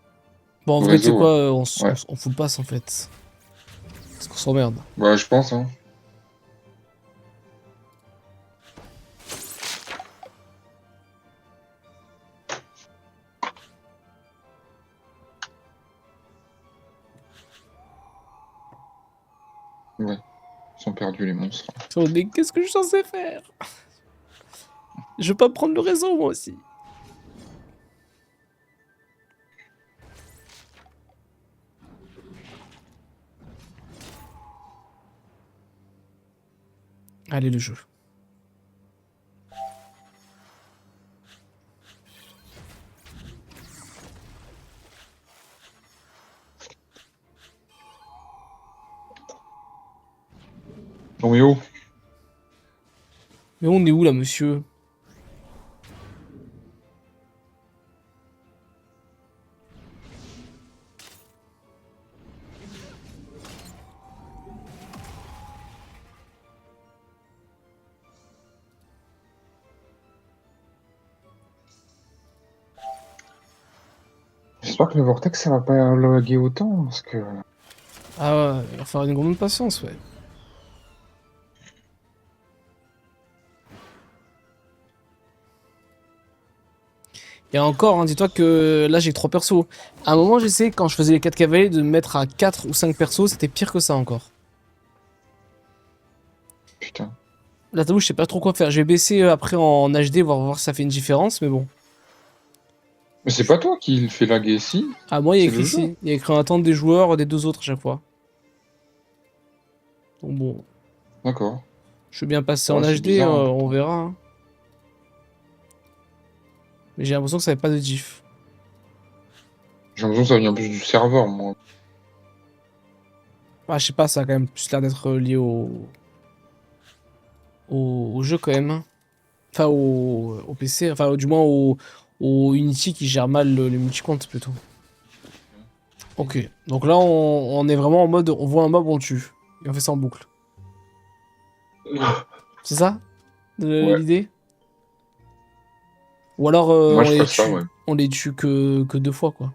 Bon en Le vrai tu sais réseau, quoi, ouais. on Ouais. on fout le pass en fait. Parce qu'on s'emmerde. Bah, je pense, hein. Ouais. Ils sont perdus, les monstres. Mais qu'est-ce que je suis censé faire? Je veux pas prendre le réseau moi aussi. Allez le jeu. Non, mais oh. Mais on est où là monsieur? J'espère que le vortex ça va pas laguer autant parce que. Ah ouais, il va falloir une grande patience, ouais. Et encore, hein, dis-toi que là j'ai 3 persos. À un moment j'essayais quand je faisais les 4 cavaliers de me mettre à 4 ou 5 persos, c'était pire que ça encore. Putain. Là t'avoue je sais pas trop quoi faire. Je vais baisser après en HD voir si ça fait une différence, mais bon. Mais c'est pas toi qui le fait laguer ici, Ah moi il y a c'est écrit le jeu. ici. Il y a écrit en attente des joueurs des deux autres à chaque fois. Donc bon, D'accord. je vais bien passer en Ouais, c'est HD, bizarre hein, on pourtant. verra, hein. Mais j'ai l'impression que ça n'avait pas de diff. J'ai l'impression que ça vient plus du serveur, moi. Ah je sais pas, ça a quand même plus l'air d'être lié au jeu quand même, hein. Enfin au PC, enfin du moins au Unity qui gère mal le multi-compte plutôt. Ok, donc là on est vraiment en mode on voit un mob, on le tue. Et on fait ça en boucle. C'est ça Ouais. l'idée? Ou alors Moi, je ferais ça, ouais. on les tue que 2 fois quoi.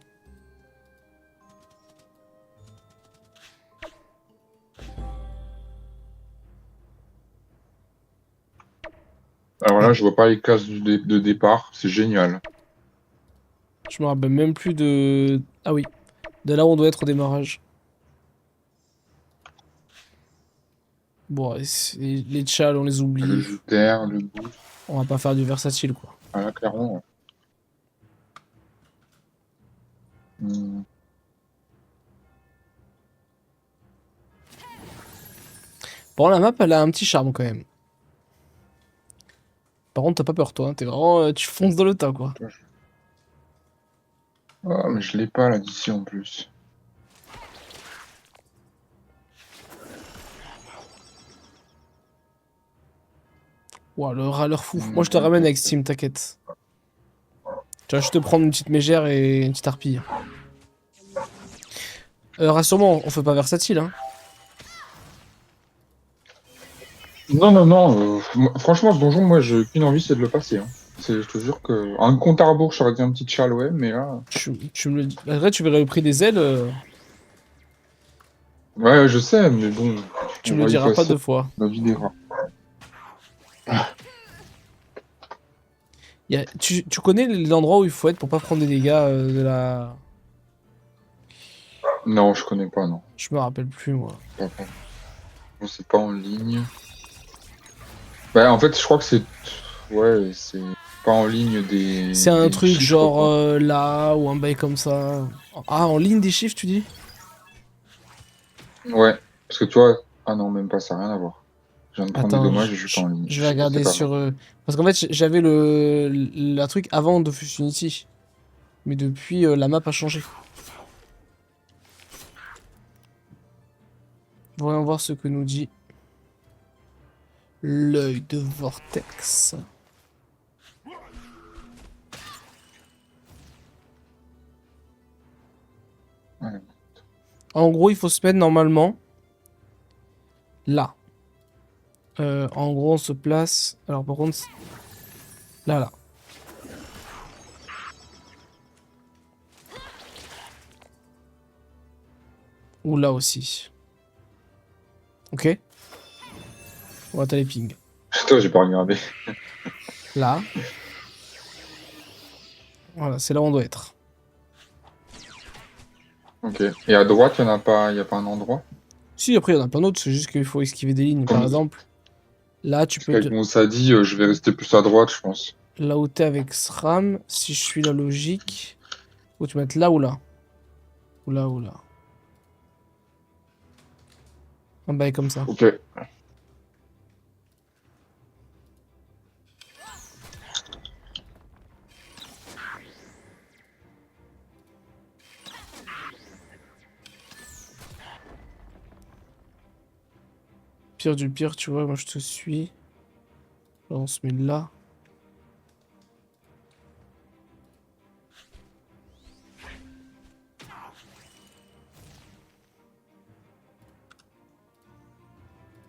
Alors Ah, là, je vois pas les cases de départ. C'est génial. je me rappelle même plus de... Ah oui, de là où on doit être au démarrage. Bon, et les tchals on les Le oublie. jus d'air, le boost. On va pas faire du versatile quoi. Ah là, clairement. Ouais. Hmm. Bon la map elle a un petit charme quand même. Par contre t'as pas peur toi, hein, t'es vraiment... tu fonces dans le tas quoi. Ah, mais je l'ai pas là d'ici en plus. Ouah, le râleur fou. Moi je te Ouais, ramène avec Steam, t'inquiète. Tu vas juste te prendre une petite mégère et une petite harpie. Rassure-moi, on fait pas versatile, hein. Non, non, non. Franchement, ce donjon, moi, j'ai qu'une envie, c'est de le passer. Hein. Je te jure que. Un compte à rebours, j'aurais dit un petit chal, ouais, mais là. Tu me le dis. Après, tu verrais le prix des ailes, Ouais, je sais, mais bon. tu On me le va y diras pas passer 2 fois. la vie des rats. Tu connais l'endroit où il faut être pour pas prendre des dégâts de la... Non, je connais pas, non. Je me rappelle plus, moi. Pas- pas- Non, c'est pas en ligne. Bah, en fait, je crois que c'est. Ouais, c'est pas en ligne C'est un des truc chiffres, genre quoi. là, ou un bail comme ça. Ah, en ligne des chiffres, tu dis? Ouais, parce que tu vois. Ah non, même pas, ça n'a rien à voir. Je viens de prendre des Attends, dommages et je suis pas en ligne. je vais C'est regarder pas grave. sur... Parce qu'en fait, j'avais la truc avant Dofus Unity. Mais depuis, la map a changé. Voyons voir ce que nous dit l'œil de Vortex. Ouais. En gros, il faut se mettre normalement là. En gros, on se place... Alors par contre... Là, là. Ou là aussi. Ok? On va les ping. Putain, j'ai pas regardé. Là. Voilà, c'est là où on doit être. Ok. Et à droite, il y a pas un endroit? Si, après, il y en a plein d'autres. C'est juste qu'il faut esquiver des lignes. Par Comme... exemple, là, tu Parce peux... qu'avec mon Sadi, je vais rester plus à droite, je pense. Là où t'es avec SRAM, si je suis la logique... Faut que tu mettes là ou là. Ou là ou là. Un bail comme ça. Ok. Pire du pire, tu vois, moi je te suis. Là, on se met là.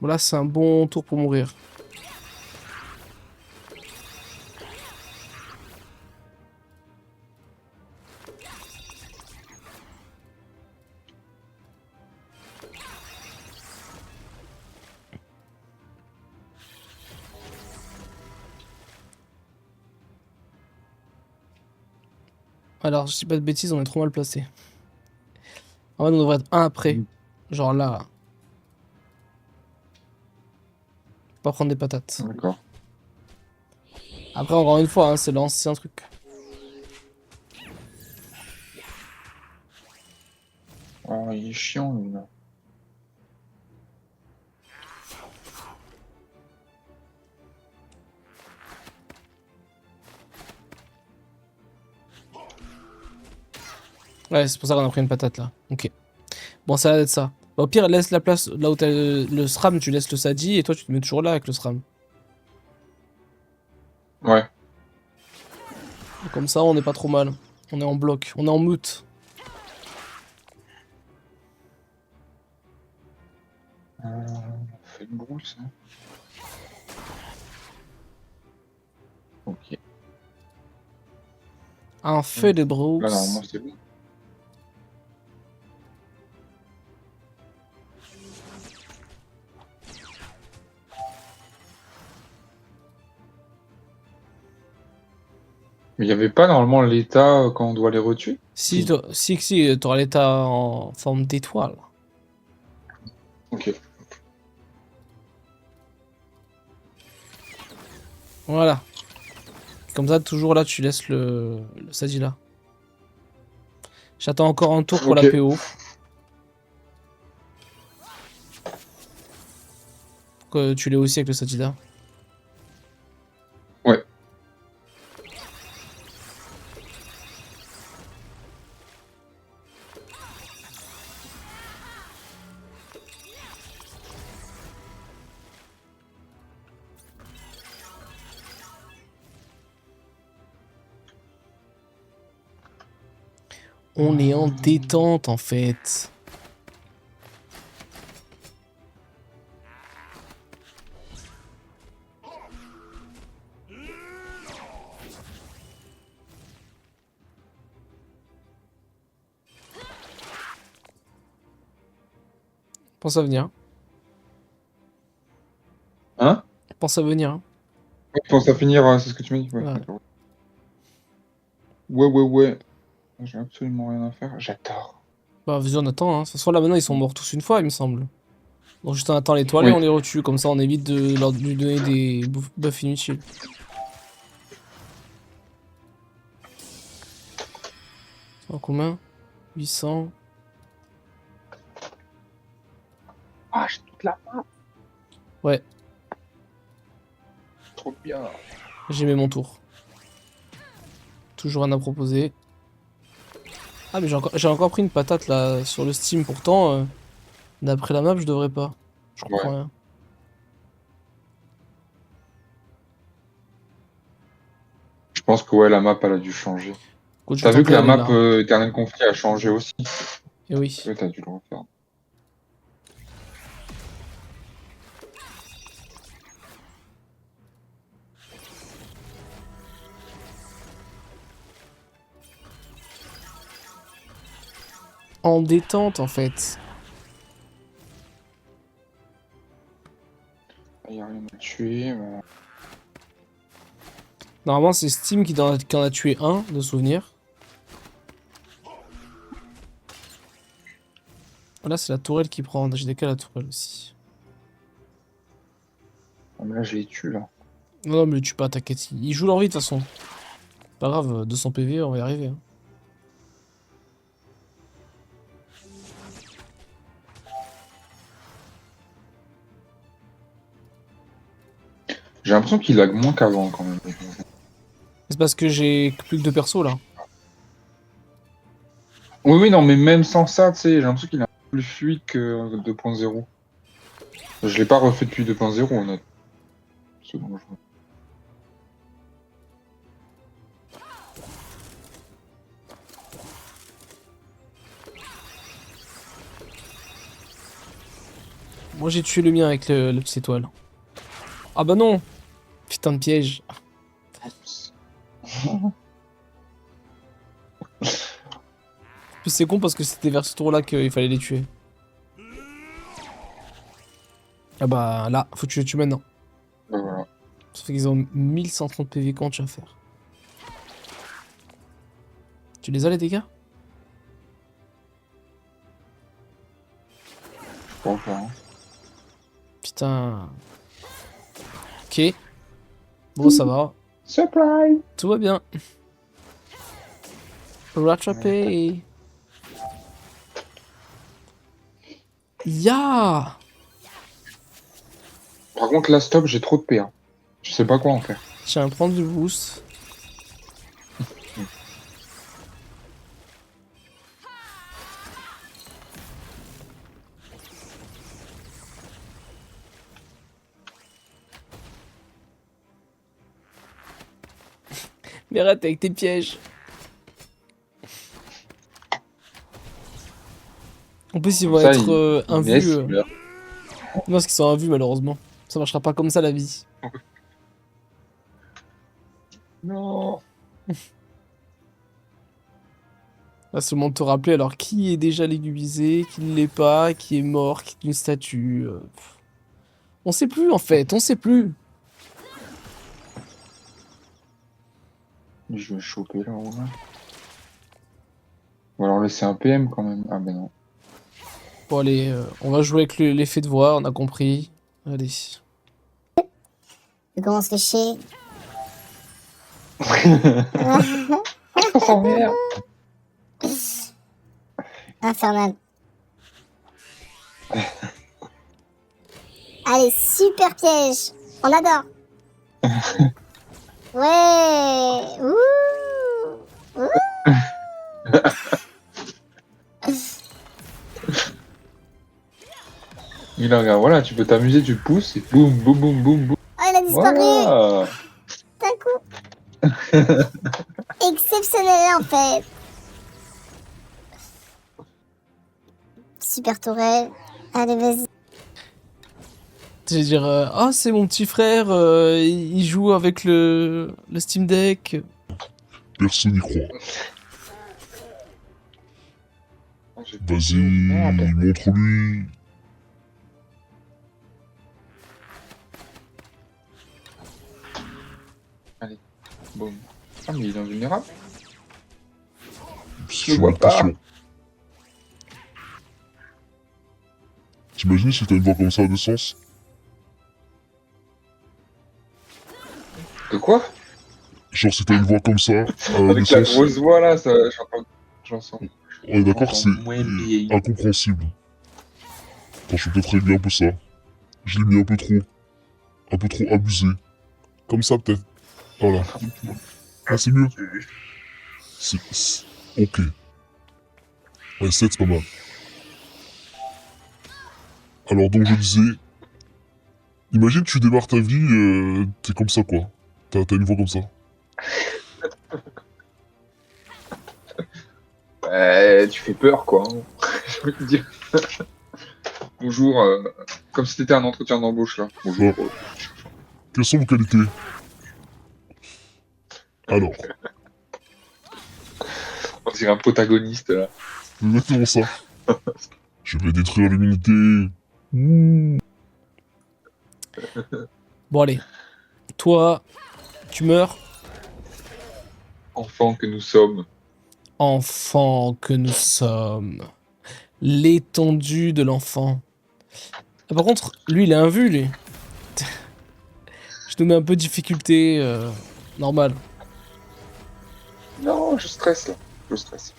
Bon, là, c'est un bon tour pour mourir. Alors, je dis pas de bêtises, on est trop mal placé. En fait, on devrait être un après. Genre là. Faut pas prendre des patates. D'accord. Après, encore une fois, hein, c'est l'ancien truc. Oh, il est chiant, lui, là. Ouais, c'est pour ça qu'on a pris une patate là. Ok. Bon, ça va être ça. Bah, au pire, laisse la place là où t'as le SRAM, tu laisses le Sadi et toi tu te mets toujours là avec le SRAM. Ouais. Et comme ça, on n'est pas trop mal. On est en bloc, on est en mute. Fait de bruit, ça. Ok. Un feu de Brooks. Là, normalement, c'est bon. Mais il n'y avait pas normalement l'état quand on doit les retuer? Si, t'auras l'état en forme d'étoile. Ok. Voilà. Comme ça, toujours là, tu laisses le Sadi là. J'attends encore un tour pour Ok. la PO. Pour que tu l'aies aussi avec le Sadi là. Ouais. On est en détente en fait. Pense à venir. Hein? Pense à venir. Hein. Ouais, je pense à finir, c'est ce que tu m'as dit? Ouais, Ouais. d'accord. Ouais. J'ai absolument rien à faire. J'adore. Bah, vas-y, on attend. Hein. De toute façon, là maintenant, ils sont morts tous une fois, il me semble. Donc, juste on attend l'étoile et Oui. on les retue. Comme ça, on évite de leur lui donner des buffs inutiles. En combien 800. Ah, j'ai toute la main. Ouais, Trop bien. j'ai mis mon tour. Toujours rien à proposer. Ah, mais j'ai encore pris une patate là sur le Steam. Pourtant, d'après la map, je devrais pas. Je comprends Ouais. rien. Je pense que ouais, la map, elle a dû changer. Écoute, je vais T'as vu que tenter la d'aller map là. Éternel Conflit a changé aussi? Et oui. Ouais, t'as dû le refaire. En détente en fait. Il n'y a rien à tuer. Voilà. Normalement, c'est Steam qui en a tué un de souvenir. Là, c'est la tourelle qui prend. J'ai décalé la tourelle aussi. Ah, mais là, je les tue, là. Non, non, mais tu peux pas, t'inquiète. Ils jouent leur vie de toute façon. Pas grave, 200 PV, on va y arriver. Hein. J'ai l'impression qu'il lag moins qu'avant, quand même. C'est parce que j'ai plus que deux persos là. Oui, non, mais même sans ça, tu sais, j'ai l'impression qu'il est un peu plus fluide que 2.0. Je l'ai pas refait depuis 2.0, honnêtement. C'est bon, je- Moi, j'ai tué le mien avec le petite étoile. Ah bah non. Putain de piège. En plus, c'est con parce que c'était vers ce tour là qu'il fallait les tuer. Ah bah là, faut que tu les tues maintenant. Voilà. Ça fait qu'ils ont 1130 PV, comment tu vas faire? Tu les as les dégâts? Pas encore, hein. Putain. Ok. Bon, ça va. Surprise! Tout va bien. Rattrapé. Ya. Par contre, là, stop, j'ai trop de PA. Je sais pas quoi en faire. Tiens, prendre du boost. Mais arrête avec tes pièges. En plus, ils vont Ça, être il invus. laisse, il meurt. Non, parce qu'ils sont invus, malheureusement. Ça marchera pas comme ça, la vie. Non. Là, seulement de te rappeler, alors, qui est déjà légumisé, qui ne l'est pas, qui est mort, qui est une statue. On sait plus, en fait, on sait plus. Je vais choper là-haut. Là. Ou alors laisser un PM quand même. Ah ben non. Bon, allez, on va jouer avec l'effet de voix, on a compris. Allez. Je commence à chier. Oh merde. Infernal. Allez, super piège. On adore. Ouais. Ouh. Ouh. Il a regarde, voilà, tu peux t'amuser, tu pousses et boum, boum, boum, boum, boum. Oh, il a disparu Voilà. d'un coup. Exceptionnel en fait. Super tourelle. Allez, vas-y. Je vais dire, ah, c'est mon petit frère, il joue avec le Steam Deck. Personne n'y croit. Vas-y, Merde. montre-lui. Boum. Ah mais il est invulnérable. Si Je tu vois veux, pas. t'es sûr. T'imagines si t'as une voix comme ça à naissance? De quoi? Genre si t'as une voix comme ça à Avec la naissance? grosse voix là, ça, j'en sens. On est d'accord, c'est Moins bien. incompréhensible. Attends, je vais peut-être régler un peu ça. Je l'ai mis un peu trop. Un peu trop abusé. Comme ça peut-être. Voilà. Ah, c'est mieux. Ok. Ouais, 7 c'est pas mal. Alors donc je disais... Imagine tu démarres ta vie, t'es comme ça quoi. T'as une voix comme ça. Tu fais peur quoi. Hein. Je veux te dire. Bonjour, comme si t'étais un entretien d'embauche là. Bonjour. Ouais. Quelles sont vos qualités? Alors, On dirait un protagoniste là. c'est exactement ça. Je vais détruire l'humanité. Ouh. Bon, allez. Toi, tu meurs. Enfant que nous sommes. Enfant que nous sommes. L'étendue de l'enfant. Ah, par contre, lui, il est invu, lui. Je te mets un peu de difficulté. Normal. Non, je stresse là. Je stresse.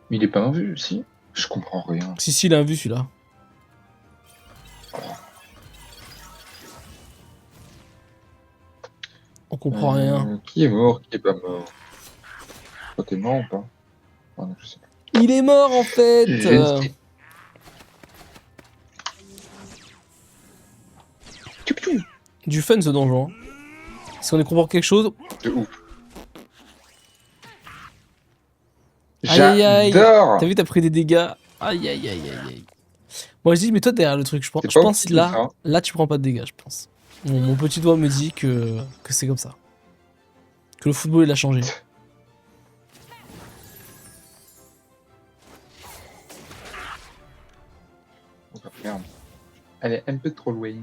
Mais il est pas en vue, si? Je comprends rien. Si, si, il est invu, celui-là. On comprend rien. Qui est mort, qui est pas mort? Toi, t'es mort ou pas? Ah non, je sais pas. Il est mort, en fait. Je- Du fun, ce donjon. Hein. Si on y comprend quelque chose... De ouf. Aïe, aïe, aïe. J'adore. T'as vu, t'as pris des dégâts. Aïe, aïe, aïe, aïe, aïe. Moi, je dis, mets-toi derrière le truc. Je C'est pense pas aussi là, comme ça. là, tu prends pas de dégâts, je pense. Mon petit doigt me dit que c'est comme ça. Que le football, il a changé. Oh, merde. Elle est un peu trop loin.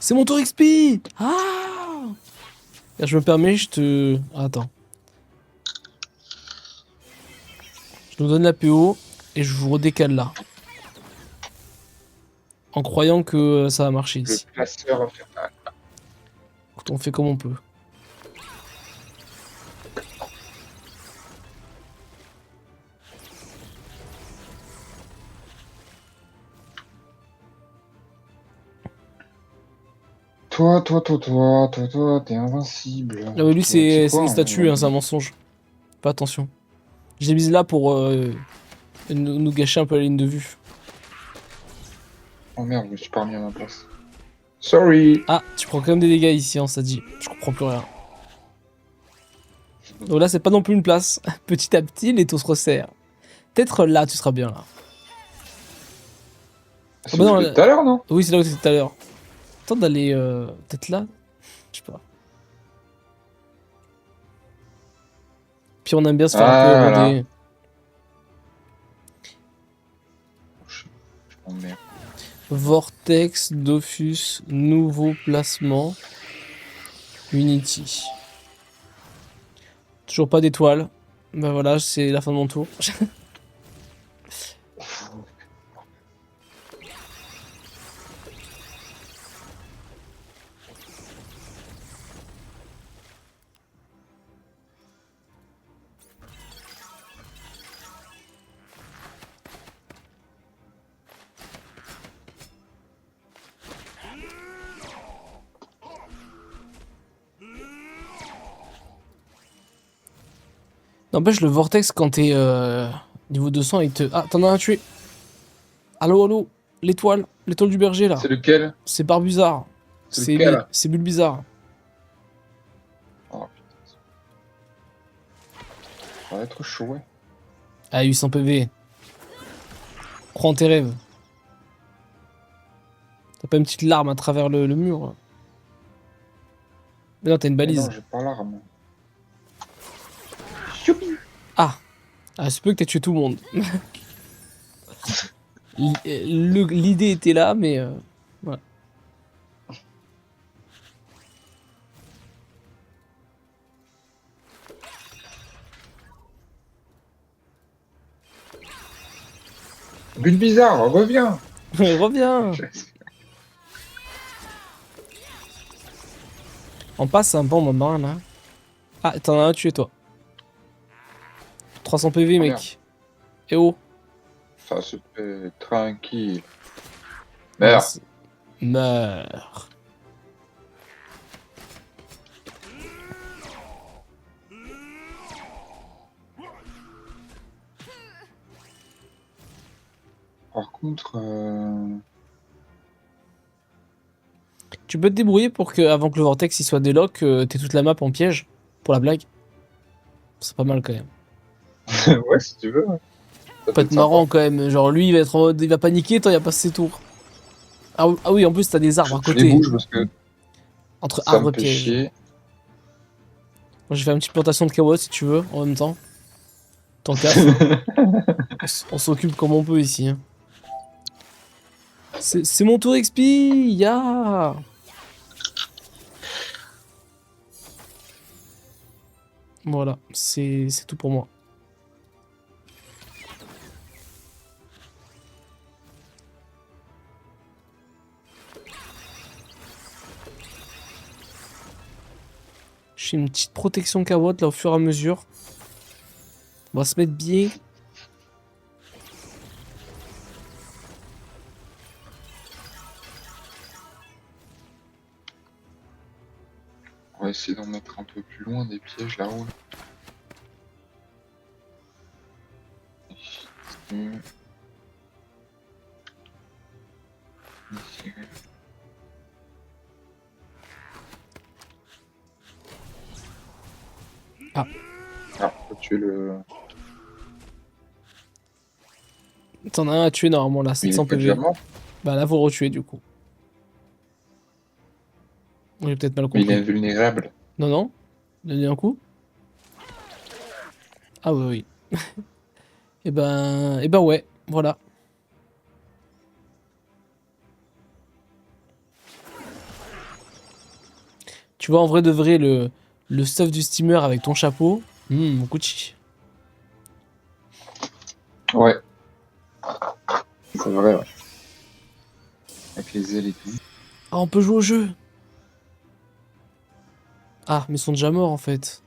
C'est mon tour XP. Ah. Je me permets, je te... Attends. Je nous donne la PO et je vous redécale là. En croyant que ça va marcher Le ici. placeur infernal. Écoute, on fait comme on peut. Toi, t'es invincible. Ah oui, lui, Toi, c'est quoi, les statues, hein, c'est un mensonge. Fais attention. Je l'ai mise là pour nous gâcher un peu la ligne de vue. Oh merde, je me suis pas remis à ma place. Sorry. Ah, tu prends quand même des dégâts ici, hein, ça dit. Je comprends plus rien. Donc là, c'est pas non plus une place. Petit à petit, les taux se resserrent. Peut-être là, tu seras bien là. C'est bah non, où j'étais tout à l'heure, non? Oui, c'est là où c'était tout à l'heure. Tente d'aller peut-être là. Je sais pas. Puis on aime bien se faire un peu Voilà. éroder. Je m'emmerde. Vortex, Dofus, nouveau placement. Unity. Toujours pas d'étoile. Bah voilà, c'est la fin de mon tour. N'empêche, le vortex, quand t'es niveau 200, il te... Ah, t'en as un tué. Allô, allô. L'étoile du berger, là. C'est lequel? C'est Barbuzard. C'est lequel? C'est Bulbizarre. Oh putain. Ça va être chaud, ouais. Ah, 800 PV. Crois en tes rêves. T'as pas une petite larme à travers le mur? Mais non, t'as une Mais balise. non, j'ai pas l'arme. Ah, c'est peu que t'aies tué tout le monde. L'idée était là, mais... voilà. Bulbizarre, reviens. Reviens. On passe un bon moment, là. Ah, t'en as un tué, toi. 300 PV, Oh, mec. Eh oh. Ça se fait tranquille. Merde. Meurs. Par contre, Tu peux te débrouiller pour que, avant que le vortex il soit délock, t'aies toute la map en piège. Pour la blague. C'est pas mal quand même. ouais, si tu veux. Ouais. Ça Peut être marrant quand même. Genre lui il va être en mode, il va paniquer, toi il va passer ses tours. Ah oui, en plus t'as des arbres à Je les côté. bouge parce que Entre ça arbres me et fait pièges. chier. Moi j'ai fait une petite plantation de kawas si tu veux, en même temps. Tant qu'à. On s'occupe comme on peut ici. Hein. C'est mon tour XP, ya. Voilà, c'est tout pour moi. J'ai une petite protection carotte là au fur et à mesure. On va se mettre bien. On va essayer d'en mettre un peu plus loin des pièges là-haut. Ici. Ici. Ah. Ah, faut tuer le. T'en as un à tuer normalement là, Il est 700 pas déjà PV. mort, Bah là, faut le retuer du coup. J'ai peut-être mal mais il est compris. invulnérable. Non, non. Donner un coup. Ah oui, oui. Et ben ouais, voilà. Tu vois, en vrai de vrai, le stuff du steamer avec ton chapeau. Gucci. Ouais. C'est vrai, ouais. Avec les ailes et tout. Ah, on peut jouer au jeu. Ah, mais ils sont déjà morts en fait.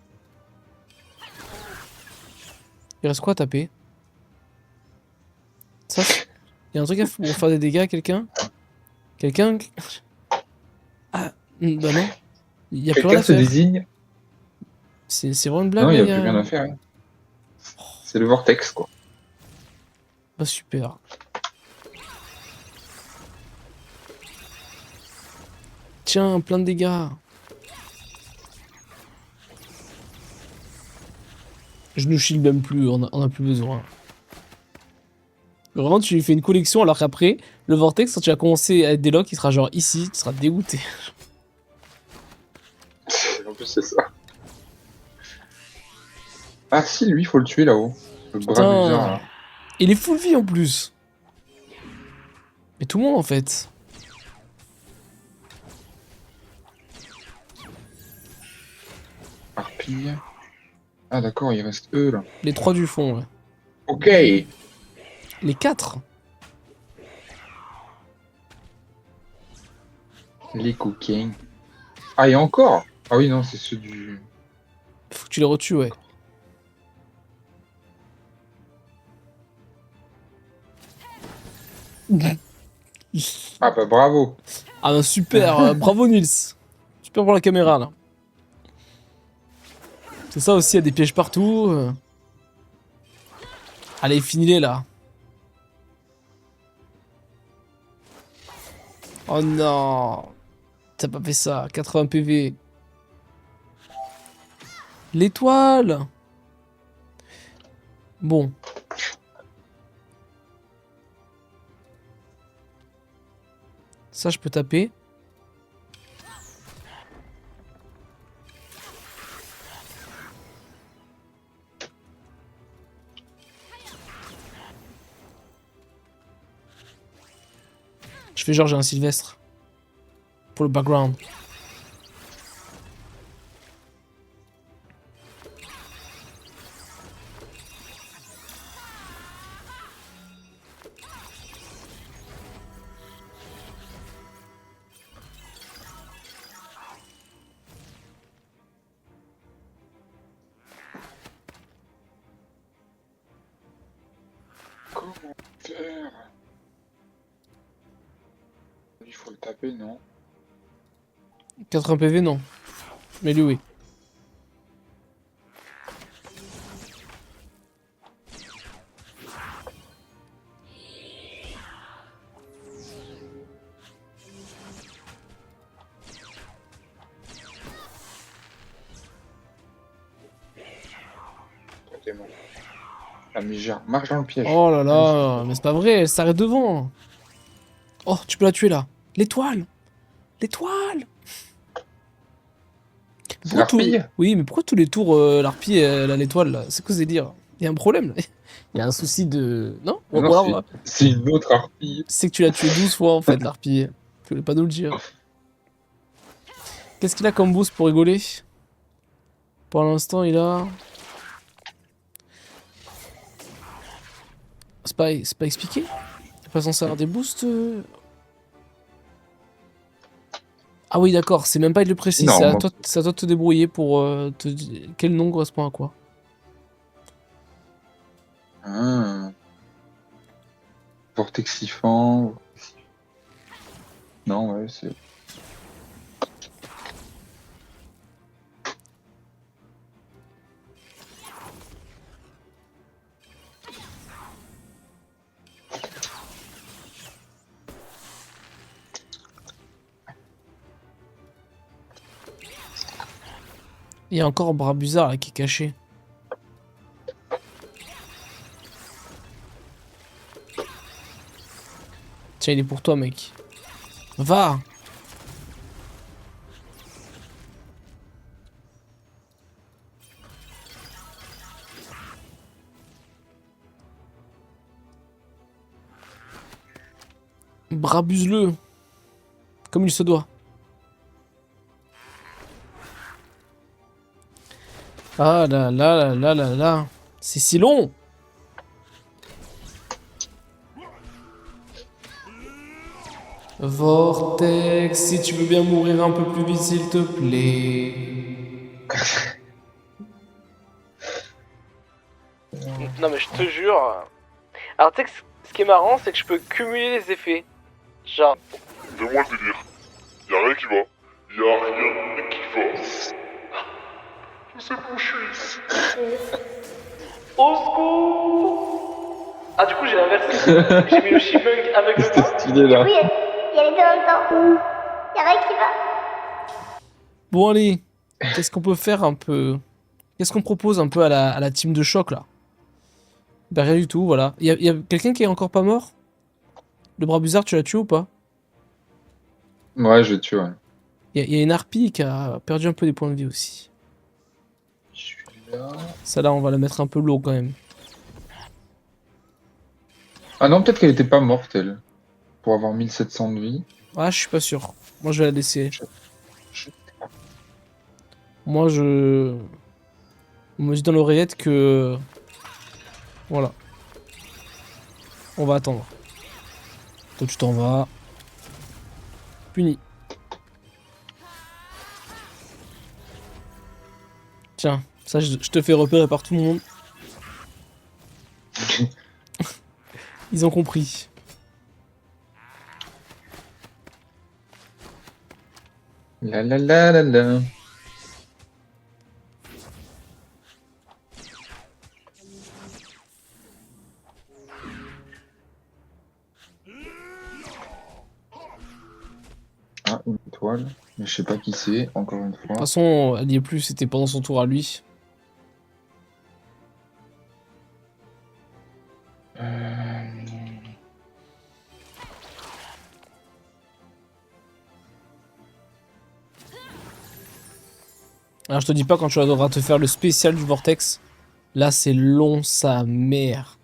Il reste quoi à taper? Ça, il y a un truc pour faire des dégâts à quelqu'un? Quelqu'un? Ah, bah non. Il y a plus rien Quelqu'un à se faire. désigne? C'est vraiment une blague Non, il là, n'y a plus rien à faire. Hein. C'est le vortex, quoi. Bah super. Tiens, plein de dégâts. Je ne shield même plus, on a plus besoin. Vraiment, tu lui fais une collection alors qu'après, le vortex, quand tu vas commencer à être déloc, il sera genre ici, tu seras dégoûté. En plus, c'est ça. Ah si, lui, faut le tuer là-haut. Le bras bizarre, Putain. là. Il est full vie en plus. Mais tout le monde en fait. Harpie. Ah d'accord, il reste eux, là. Les 3 du fond, ouais. Ok. Les 4. Les coquins. Ah, et encore. Ah oui, non, c'est ceux du... Faut que tu les retues, ouais. Ah bah bravo. Ah bah super, bravo Nils. Super pour la caméra là. C'est ça aussi, il y a des pièges partout. Allez, finis-les là. Oh non. T'as pas fait ça, 80 PV. L'étoile. Bon. Ça, je peux taper. Je fais genre j'ai un Sylvestre. Pour le background. Comment faire? Il faut le taper, non? 80 PV, non. Mais lui, oui. T'es mort. Ah mais genre, marche dans le piège. Oh là là, mais c'est pas vrai, elle s'arrête devant. Oh, tu peux la tuer là. L'étoile. L'étoile. C'est Pourquoi tout- l'arpille? Oui, mais pourquoi tous les tours, l'harpie, elle a l'étoile là? C'est quoi ce délire? Il y a un problème là. Il y a un souci de... Non? Ou Non, alors, c'est une autre harpie. c'est que tu l'as tué 12 fois en fait, l'harpie. Tu voulais pas nous le dire. Qu'est-ce qu'il a comme boost pour rigoler? Pour l'instant, il a... C'est pas expliqué? T'es pas censé avoir des boosts Ah oui, d'accord, c'est même pas être le précis, Non, moi- c'est à toi de te débrouiller pour quel nom correspond à quoi. Ah. Vortexifant. Non, ouais, c'est... Il y a encore un bras bizarre là qui est caché. Tiens, il est pour toi, mec. Va! Brabuse-le! Comme il se doit. Ah là là là là là là. C'est si long. Vortex, si tu veux bien mourir un peu plus vite, s'il te plaît. Non mais je te jure. Alors tu sais que ce qui est marrant, c'est que je peux cumuler les effets. Genre, Fais-moi le délire. Y'a rien qui va. Y'a rien qui va. Je sais pas où je suis. au secours. Ah du coup j'ai inversé. J'ai mis le chipmunk avec le temps. Stylé là. Oui, il y a les deux en même temps. Il y a rien qui va. Bon allez, qu'est-ce qu'on peut faire un peu? Qu'est-ce qu'on propose un peu à la team de choc là? Bah rien du tout, voilà. Y a quelqu'un qui est encore pas mort? Le bras bizarre, tu l'as tué ou pas? Ouais, je tue, ouais. Y a une harpie qui a perdu un peu des points de vie aussi. Je suis là. Celle-là, on va la mettre un peu low quand même. Ah non, peut-être qu'elle était pas morte, elle. Pour avoir 1700 de vie. Ah, je suis pas sûr. Moi, je vais la laisser. Je- Moi, je... On me dit dans l'oreillette que... Voilà. On va attendre. Toi, tu t'en vas. Puni. Tiens, ça, je te fais repérer par tout le monde. Ils ont compris. La la la la la. Ah, une étoile. Mais je sais pas qui c'est, encore une De toute fois. façon, elle y est plus, c'était pendant son tour à lui. Alors je te dis pas quand tu devras te faire le spécial du Vortex. Là c'est long sa mère.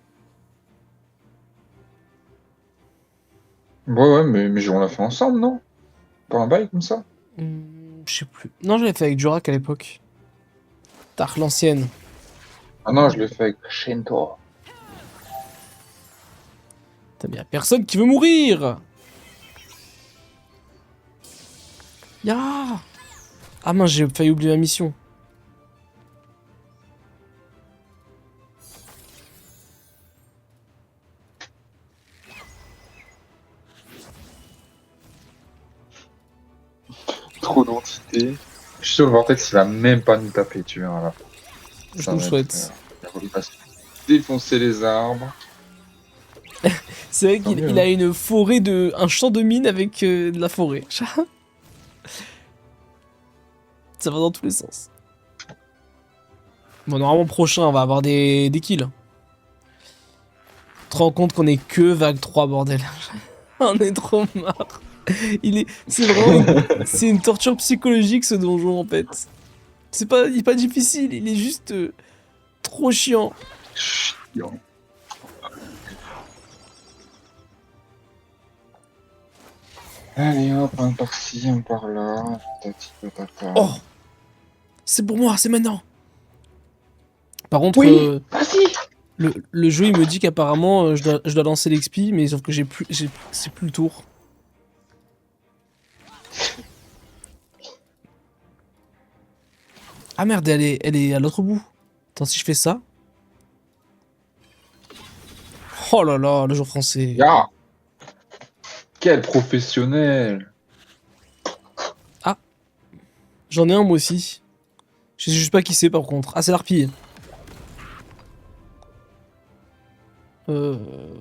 Ouais, mais on l'a fait ensemble, non? Pas un bail comme ça? Je sais plus. Non, je l'avais fait avec Durak à l'époque. Tard l'ancienne. Ah non, je l'ai fait avec Shinto. T'as bien personne qui veut mourir. Ya. Ah mince, j'ai failli oublier ma mission. Trop d'entités. Je suis sûr que le Vortex, il va même pas nous taper, tu verras là. Je Ça nous le va souhaite. il va se défoncer les arbres. C'est vrai Tant mieux, qu'il a hein. une forêt de... un champ de mine avec de la forêt. Ça va dans tous les sens. Bon, normalement, prochain, on va avoir des kills. Tu te rends compte qu'on est que vague 3, bordel. On est trop marre. C'est vraiment c'est une torture psychologique, ce donjon, en fait. Il est pas difficile, il est juste trop chiant. Chiant. Allez hop, un par-ci, un par-là. Patati patata. Oh, c'est pour moi, c'est maintenant. Par contre, Oui, vas-y. le jeu, il me dit qu'apparemment, je dois lancer l'XP, mais sauf que c'est plus le tour. Ah merde, elle est à l'autre bout. Attends, si je fais ça. Oh là là, le jour français. Ya. Quel professionnel. J'en ai un moi aussi. Je sais juste pas qui c'est par contre. Ah, c'est l'arpille.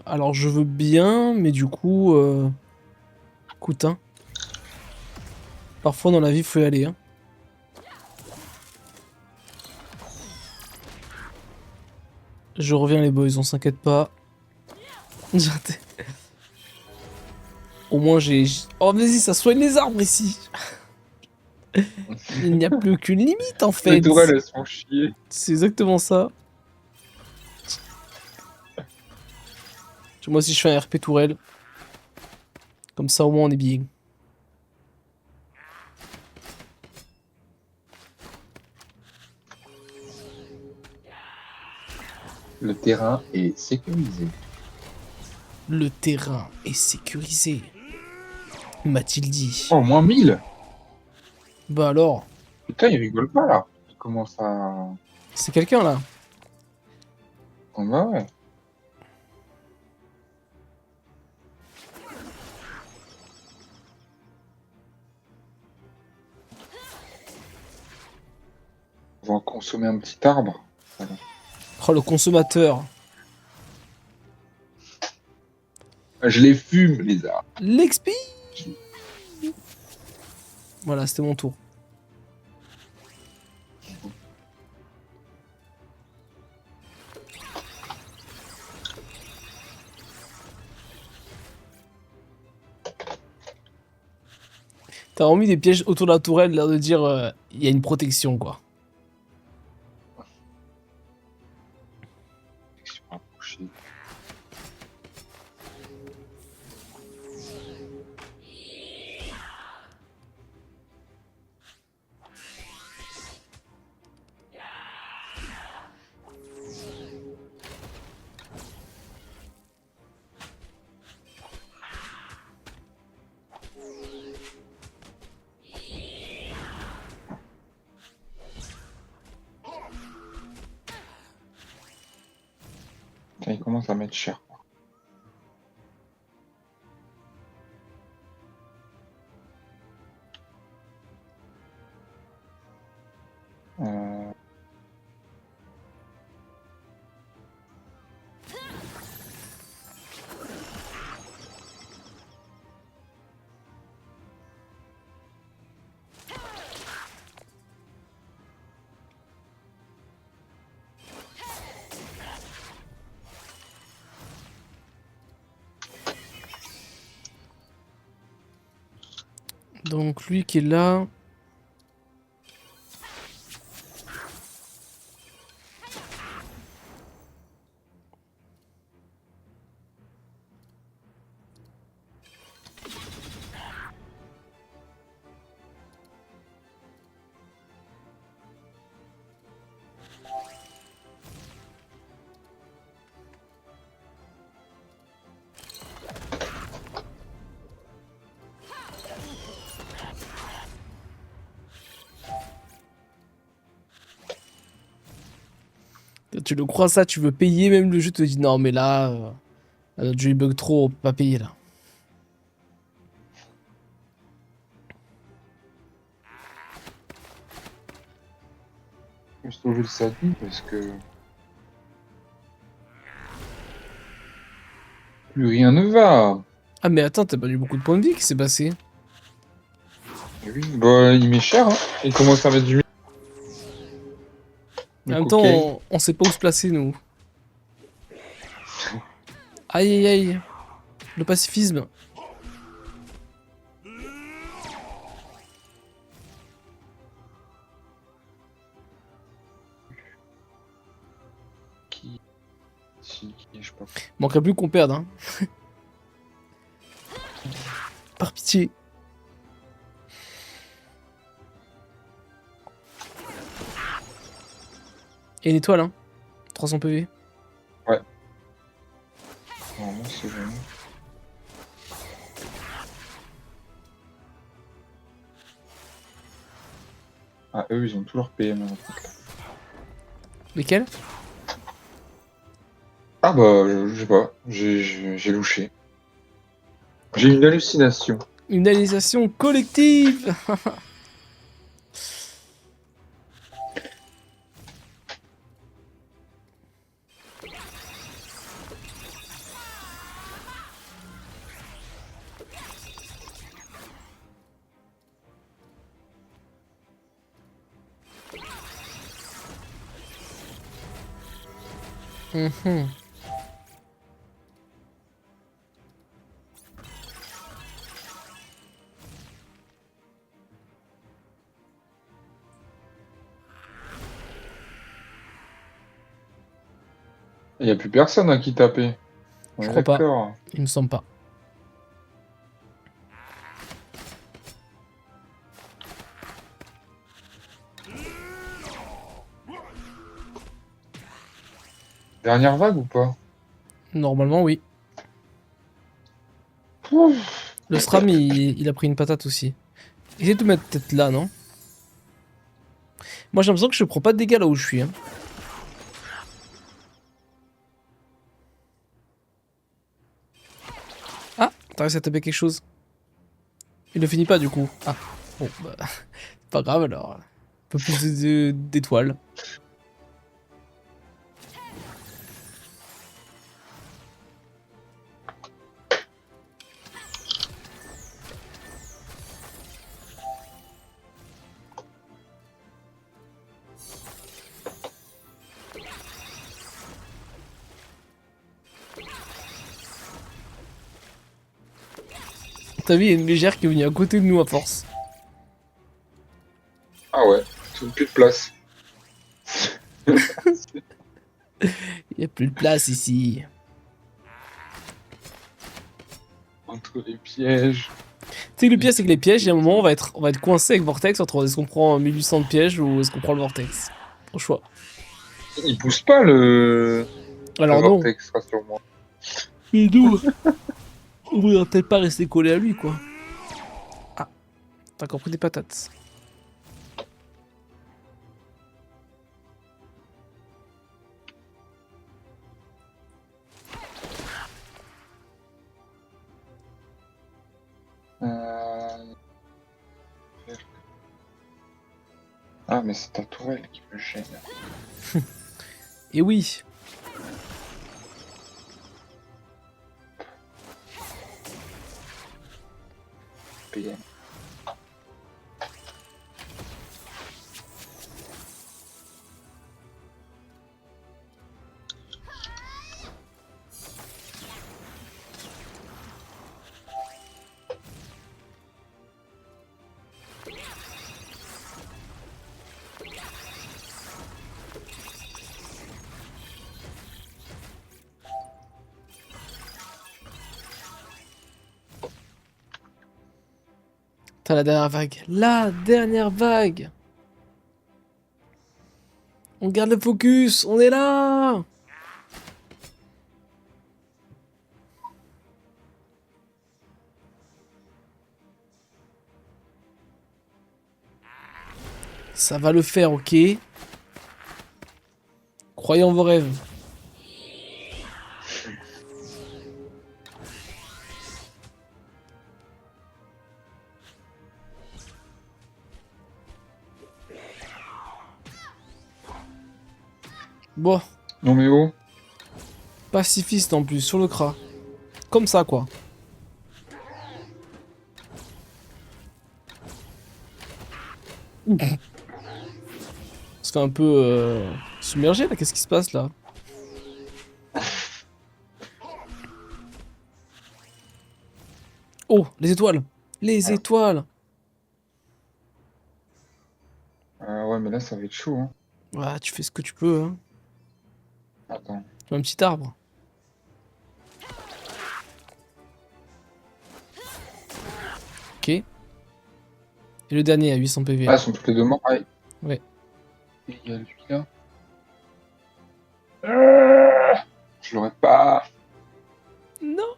Alors je veux bien, mais du coup... Écoute, hein. Parfois dans la vie, faut y aller, hein. Je reviens les boys, on s'inquiète pas. Au moins Oh vas-y, ça soigne les arbres ici. Il n'y a plus aucune limite en fait. Les tourelles, elles se font chier. C'est exactement ça. Moi aussi je fais un RP tourelle. Comme ça au moins on est bien. Le terrain est sécurisé. Le terrain est sécurisé. M'a-t-il dit. Oh, moins 1000. Bah alors, Putain, il rigole pas là. Il commence à... c'est quelqu'un là. Oh, bah ouais. On va consommer un petit arbre. Voilà. Oh, le consommateur. Je les fume, les arbres. L'expi. Voilà, c'était mon tour. T'as remis des pièges autour de la tourelle, l'air de dire il y a une protection quoi. Putain, il commence à mettre cher. Euh, Donc lui qui est là. Tu le crois ça, tu veux payer, même le jeu te dit non mais là, notre jeu il bug trop, on peut pas payer là. Je vais sauver le Sadi parce que plus rien ne va. Ah mais attends, t'as perdu beaucoup de points de vie, qu'est-ce qui s'est passé? Et oui, bah il met cher. Hein. Il commence à mettre du. En même temps, on sait pas où se placer nous. Aïe aïe aïe. Le pacifisme. Je sais pas. Manquerait plus qu'on perde, hein. Par pitié. Et une étoile, hein. 300 PV. Normalement, c'est bon. Ah, eux, ils ont tout leur PM. En fait. Lesquels? Ah bah, je sais pas. J'ai louché. J'ai une hallucination. Une réalisation collective. Mhm. Il n'y a plus personne à qui taper. On Je est crois pas. d'accord. Il me semble pas. Dernière vague ou pas? Normalement, oui. Ouf. Le Stram, il a pris une patate aussi. Essayez de te mettre peut-être là, non? Moi, j'ai l'impression que je prends pas de dégâts là où je suis. Hein. Ah, t'as réussi à taper quelque chose. Il ne finit pas du coup. Ah, bon, bah, c'est pas grave alors. Un peu plus d'étoiles. T'as vu, il y a une légère qui est venue à côté de nous à force. Ah ouais, plus de place. Il n'y a plus de place ici. Entre les pièges. Tu sais que le pire, c'est que les pièges, il y a un moment, on va être coincé avec Vortex entre est-ce qu'on prend 1800 de pièges ou est-ce qu'on prend le Vortex. Au choix. Il pousse pas le Alors non. vortex, rassure-moi. Mais nous, on voudrait peut-être pas rester collé à lui, quoi. Ah, t'as encore pris des patates. Ah, mais c'est ta tourelle qui me gêne. Et oui. PM. T'as la dernière vague. La dernière vague. On garde le focus. On est là. Ça va le faire, ok. Croyez en vos rêves. Bon, Non mais oh. pacifiste en plus, sur le cra. Comme ça, quoi. On se fait un peu submerger, là. Qu'est-ce qui se passe, là? Oh, les étoiles. Les étoiles. Ouais, mais là, ça va être chaud, hein. Ouais, tu fais ce que tu peux, hein. Attends. Tu as un petit arbre. Ok. Et le dernier à 800 PV. Ah, elles sont toutes les deux morts. Ouais. Ouais. Et il y a lui, là. Je l'aurais pas. Non.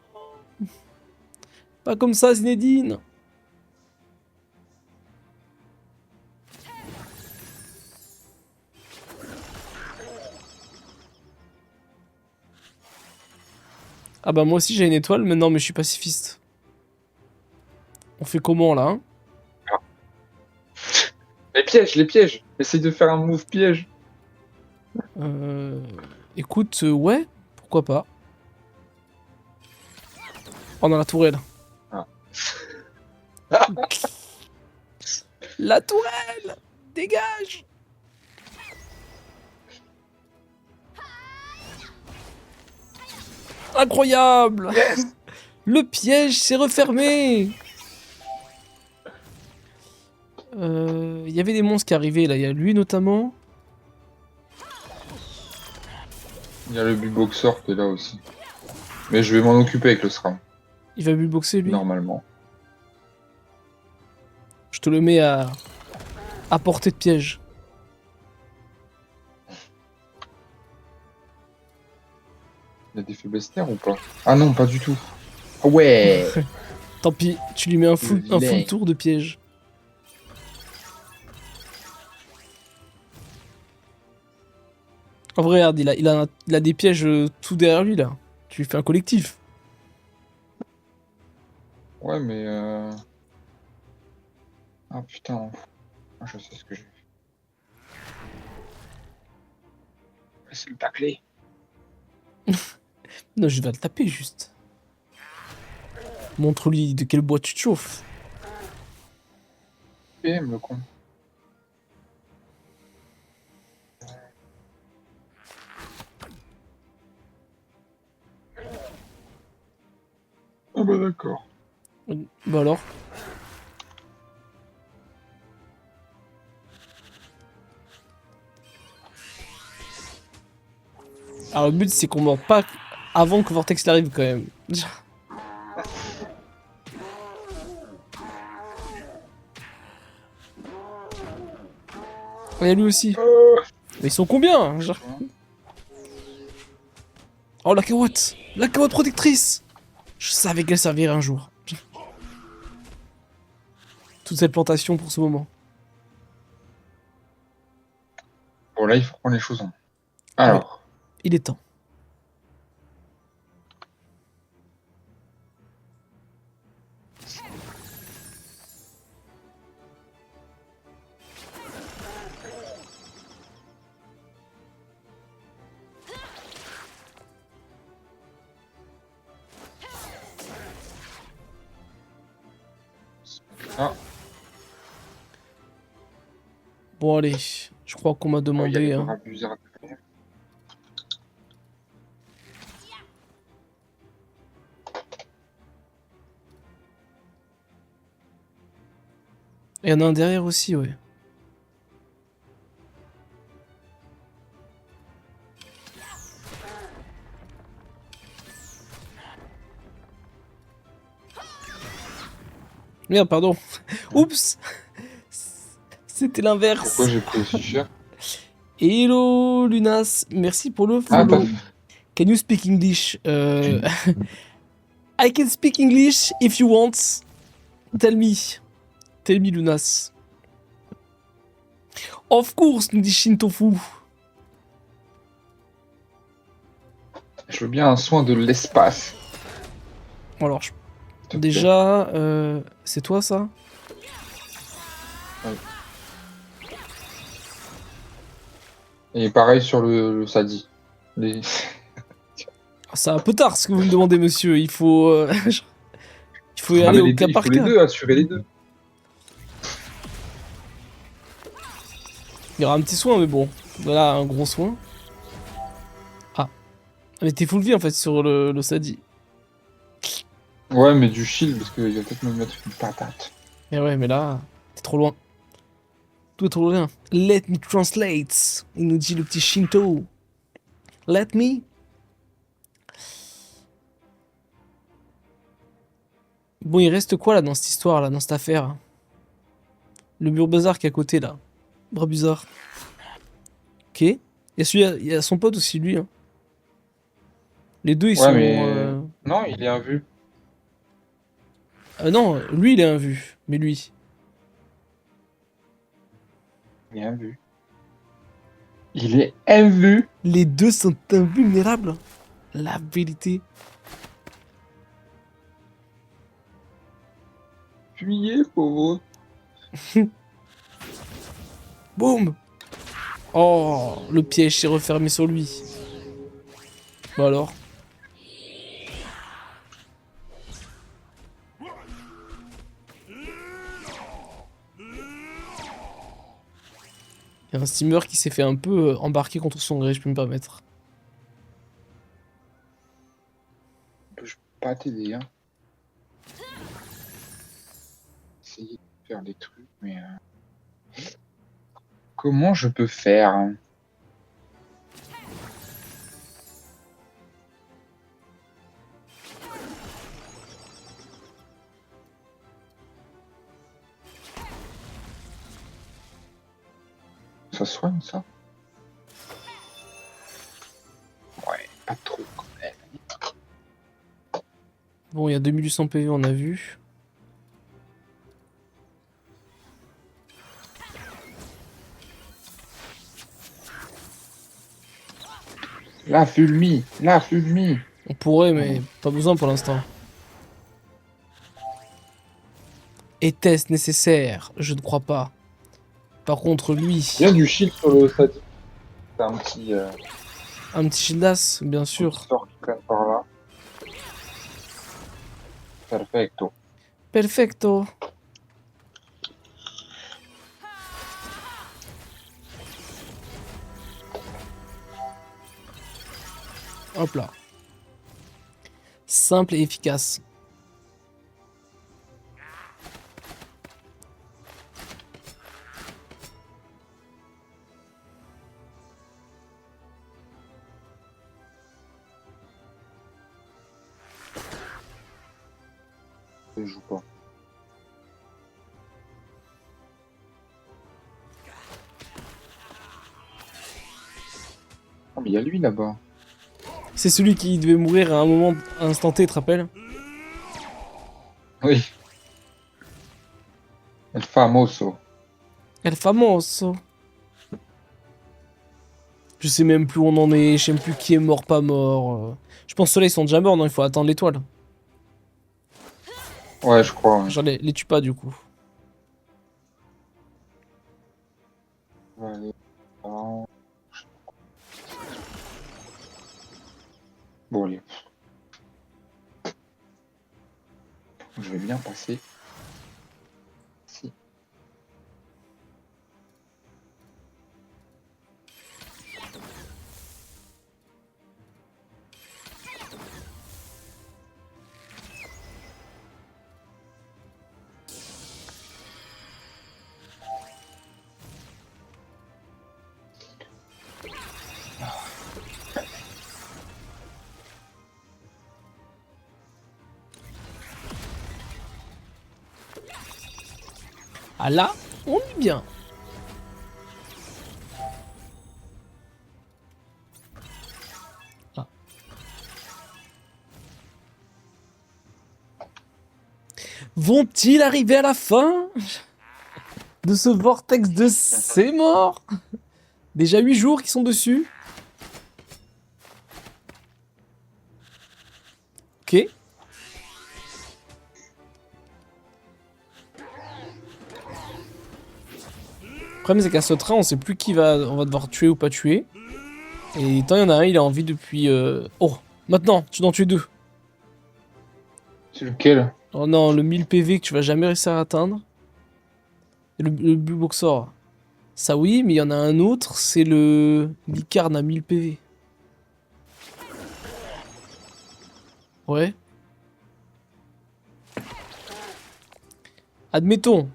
Pas comme ça, Zinedine. Ah bah moi aussi j'ai une étoile, mais non mais je suis pacifiste. On fait comment là hein? Les pièges, les pièges. Essaye de faire un move piège. Écoute, ouais, pourquoi pas. Oh, dans la tourelle. Ah. La tourelle! Dégage! Incroyable! Yes. Le piège s'est refermé! Il y avait des monstres qui arrivaient là, il y a lui notamment. Il y a le Bullboxer qui est là aussi. Mais je vais m'en occuper avec le SRAM, Il va bullboxer lui. normalement. Je te le mets à portée de piège. Il y a des faiblesses terre ou pas? Ah non, pas du tout. Ah ouais. Tant pis, tu lui mets un full vilain. tour de piège. En vrai, regarde, il a des pièges tout derrière lui là. Tu lui fais un collectif. Ouais, mais ah putain. Ah, je sais ce que j'ai fait. C'est le tacler. Non, je vais le taper juste. Montre-lui de quel bois tu te chauffes. PM, le con. Ah bah d'accord. Bah alors. Alors le but c'est qu'on meurt pas avant que Vortex l'arrive quand même. Il y a lui aussi. Mais ils sont combien hein, genre. Oh la carotte. La carotte protectrice. Je savais qu'elle servirait un jour. Toute cette plantation pour ce moment. Bon, là, il faut prendre les choses en main. Alors, Il est temps. ah, Bon allez, je crois qu'on m'a il y a demandé. les Hein. bras abusés à faire. Il y en a un derrière aussi, ouais. Merde, pardon. Oups. C'était l'inverse. Pourquoi j'ai pris aussi cher? Hello Lunas, merci pour le Ah, follow. Can you speak English? I can speak English if you want. Tell me. Tell me Lunas. Of course, nous dit Shintofu. je veux bien un soin de l'espace. Alors, s'il te plaît. déjà, c'est toi ça? Et pareil sur le Sadi. Les... Ah, c'est un peu tard ce que vous me demandez, monsieur. Il faut, il faut y Ah, aller mais au les cas deux, il par faut les cas. deux, assurer les deux. Il y aura un petit soin, mais bon. Voilà, un gros soin. Ah. Mais t'es full vie en fait sur le Sadi. Ouais, mais du shield, parce qu'il va peut-être me mettre une patate. Mais ouais, mais là, t'es trop loin. Tout est trop loin. Let me translate. Il nous dit le petit Shinto. Let me. Bon, il reste quoi là dans cette histoire là, dans cette affaire? Le mur bazar qui est à côté là. Bras bizarre. Ok. Il y a son pote aussi, lui. Hein. Les deux, ils Ouais, sont. mais... Non, il est invu. Non, lui, il est invu. Mais lui. Il est invu. Il est invu. Les deux sont invulnérables. La vérité. Fuyez, pauvre. Boum. Oh, le piège s'est refermé sur lui. Bah alors. Il y a un steamer qui s'est fait un peu embarquer contre son gré, je peux me permettre. Je peux pas t'aider, hein. Essayer de faire des trucs, mais... Comment je peux faire? Ça soigne, ça? Ouais, pas trop, quand même. Bon, il y a 2800 PV, on a vu. La fulmi, la fulmi. On pourrait, mais pas besoin pour l'instant. Était-ce nécessaire? Je ne crois pas. Par contre, lui, Il y a du shield sur le stade. C'est un petit Shieldas, bien un sûr. petit sort qui traîne par là. Perfecto. Perfecto. Hop là. Simple et efficace. Je joue pas. Ah, mais il y a lui là-bas. C'est celui qui devait mourir à un moment instant T, tu te rappelles? Oui. El famoso. El famoso. Je sais même plus où on en est, je sais même plus qui est mort, pas mort. Je pense que ceux-là ils sont déjà morts, non? Il faut attendre l'étoile. Ouais, je crois. Ouais. Genre les tue pas du coup. On va aller là. Bon, allez. Je vais bien passer. Si. Ah là, on est bien. Ah. Vont-ils arriver à la fin de ce vortex de ces morts? Déjà 8 jours qui sont dessus. Ok. Le problème c'est qu'à ce train on sait plus qui on va devoir tuer ou pas tuer. Et tant il y en a un, il a envie depuis... Oh, maintenant, tu dois en tuer 2. C'est lequel? Oh non, le 1000 PV que tu vas jamais réussir à atteindre. Et le Bulboxor. Ça oui, mais il y en a un autre, c'est le Licarne à 1000 PV. Ouais. Admettons.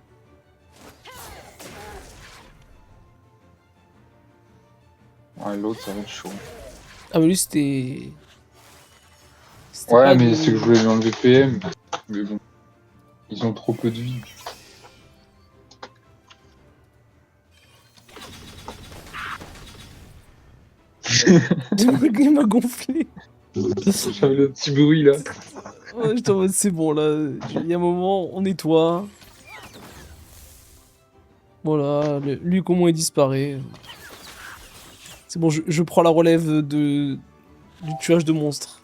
Ouais, l'autre, ça va être chaud. Ah mais lui c'était... C'était Ouais, pas mais de- c'est que je voulais lui enlever PM. Mais bon, ils ont trop peu de vie. Il m'a gonflé. J'avais le petit bruit là. Ouais, j'étais en mode c'est bon là. Il y a un moment, on nettoie. Voilà, lui comment il disparaît. C'est bon, je prends la relève du tuage de monstres.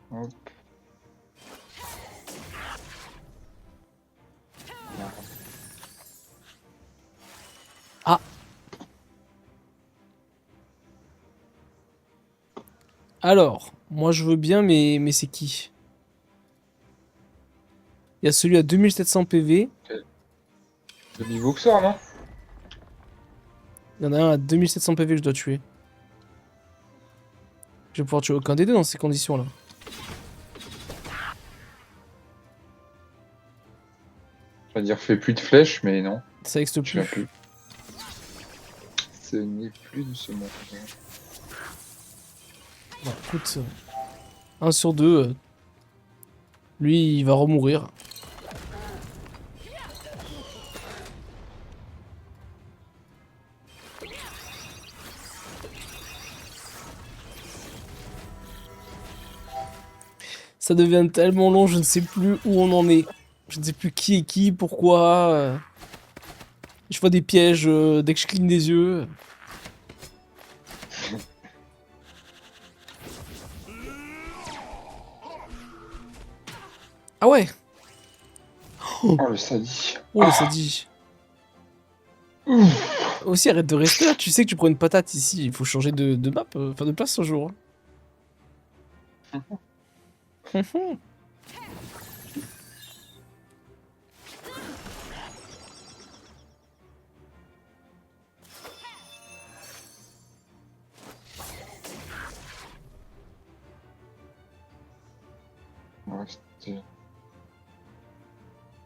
Hop. Ah. Alors, moi je veux bien, mais c'est qui? Il y a celui à 2700 PV. Le niveau que ça, non? Il y en a un à 2700 PV que je dois tuer. Je vais pouvoir tuer aucun des deux dans ces conditions-là. Je vais dire, fais plus de flèches, mais non, Ça n'existe tu l'as plus. plus. Ce n'est plus de ce monde. Bon, écoute, 1 sur 2. Lui, il va remourir. Ça devient tellement long, je ne sais plus où on en est. Je ne sais plus qui est qui, pourquoi. Je vois des pièges dès que je cligne des yeux. Ah ouais. Oh, le sadie. Oh, le sadie. Aussi, arrête de rester là. Tu sais que tu prends une patate ici. Il faut changer de map, enfin de place ce jour. Ouais, c'était...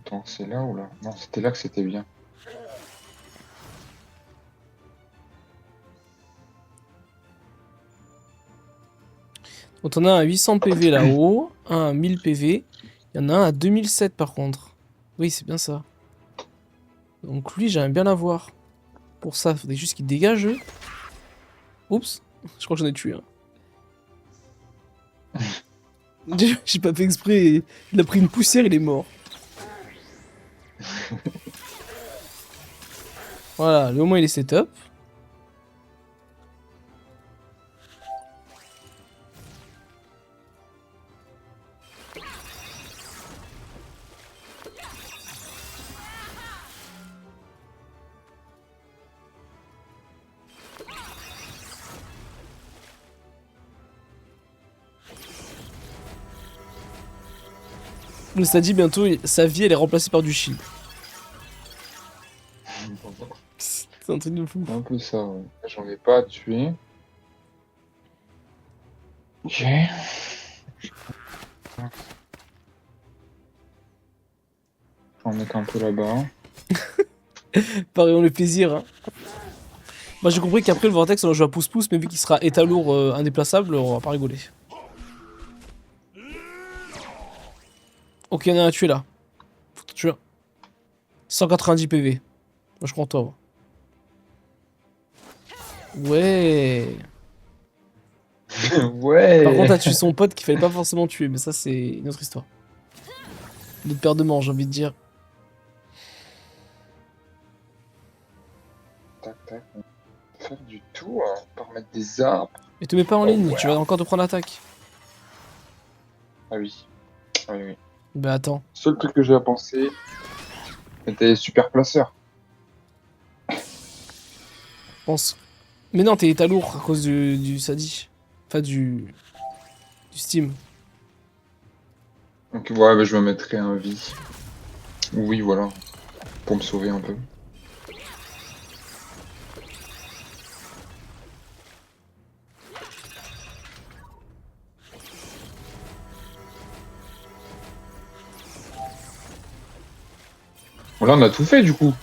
Attends, c'est là ou là? Non, c'était là que c'était bien. Donc on a un à 800 PV là-haut, un à 1000 PV. Il y en a un à 2007 par contre. Oui, c'est bien ça. Donc lui, j'aimerais bien l'avoir. Pour ça, il faudrait juste qu'il dégage. Oups, je crois que j'en ai tué un. J'ai pas fait exprès. Il a pris une poussière, il est mort. Voilà, au moins il est setup. Le Sadi, bientôt, sa vie elle est remplacée par du shield. C'est un truc de fou. Un peu ça, ouais. J'en ai pas à tuer. Ok. J'en mets un peu là-bas. Pareil, on le plaisir. Hein. Moi j'ai compris qu'après le Vortex on va jouer à pouce-pouce, mais vu qu'il sera état lourd indéplaçable, on va pas rigoler. Ok, il y en a un à tuer là. Faut que tu tues. 190 PV. Moi je crois en toi. Ouais. Ouais. Par contre, t'as tué son pote qu'il fallait pas forcément tuer, mais ça c'est une autre histoire. Une autre paire de manches, j'ai envie de dire. Tac, tac. On va faire du tout, hein. On peut remettre des arbres. Mais te mets pas en ligne, ouais. tu vas encore te prendre l'attaque. Ah oui. Ah oui, oui. Bah attends. Le seul truc que j'ai à penser, c'était super placeur. Pense. Mais non, t'es état lourd à cause du Sadi. Enfin du Steam. Donc ouais, bah, je me mettrai un vie. Oui, voilà. Pour me sauver un peu. Bon, là, on a tout fait, du coup.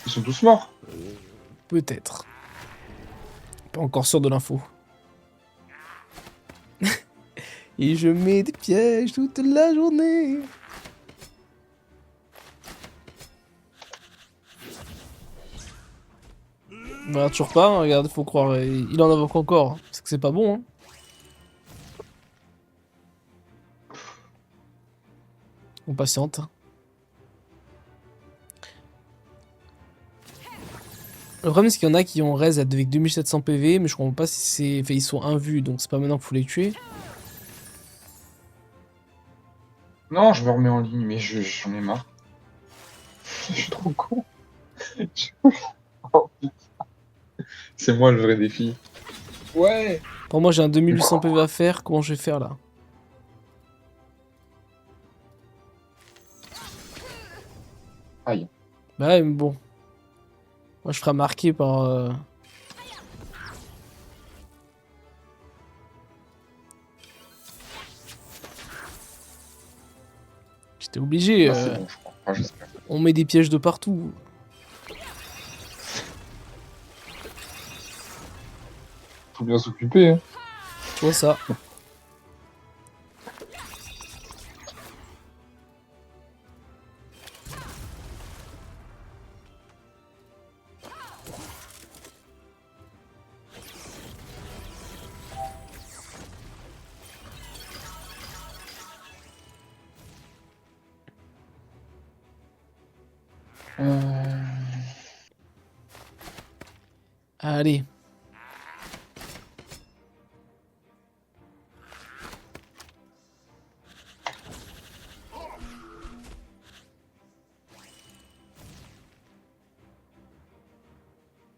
Ils sont tous morts. Peut-être. Pas encore sûr de l'info. Et je mets des pièges toute la journée. Bah toujours pas, hein, regarde, faut croire, il en invoque encore. Hein. C'est que c'est pas bon. Hein. On patiente. Le problème c'est qu'il y en a qui ont raise avec 2700 PV, mais je comprends pas si c'est... Enfin, ils sont invus, donc c'est pas maintenant qu'il faut les tuer. Non, je me remets en ligne, mais j'en ai marre. Je suis trop con. Oh, putain. C'est moi le vrai défi. Ouais. Pour moi j'ai un 2800 PV à faire, comment je vais faire là? Aïe. Bah ouais, mais bon. Moi, je ferai marquer par... J'étais obligé. Là, c'est bon, je crois. Enfin, j'espère. On met des pièges de partout. Faut bien s'occuper, hein. Tu vois ça. Allez.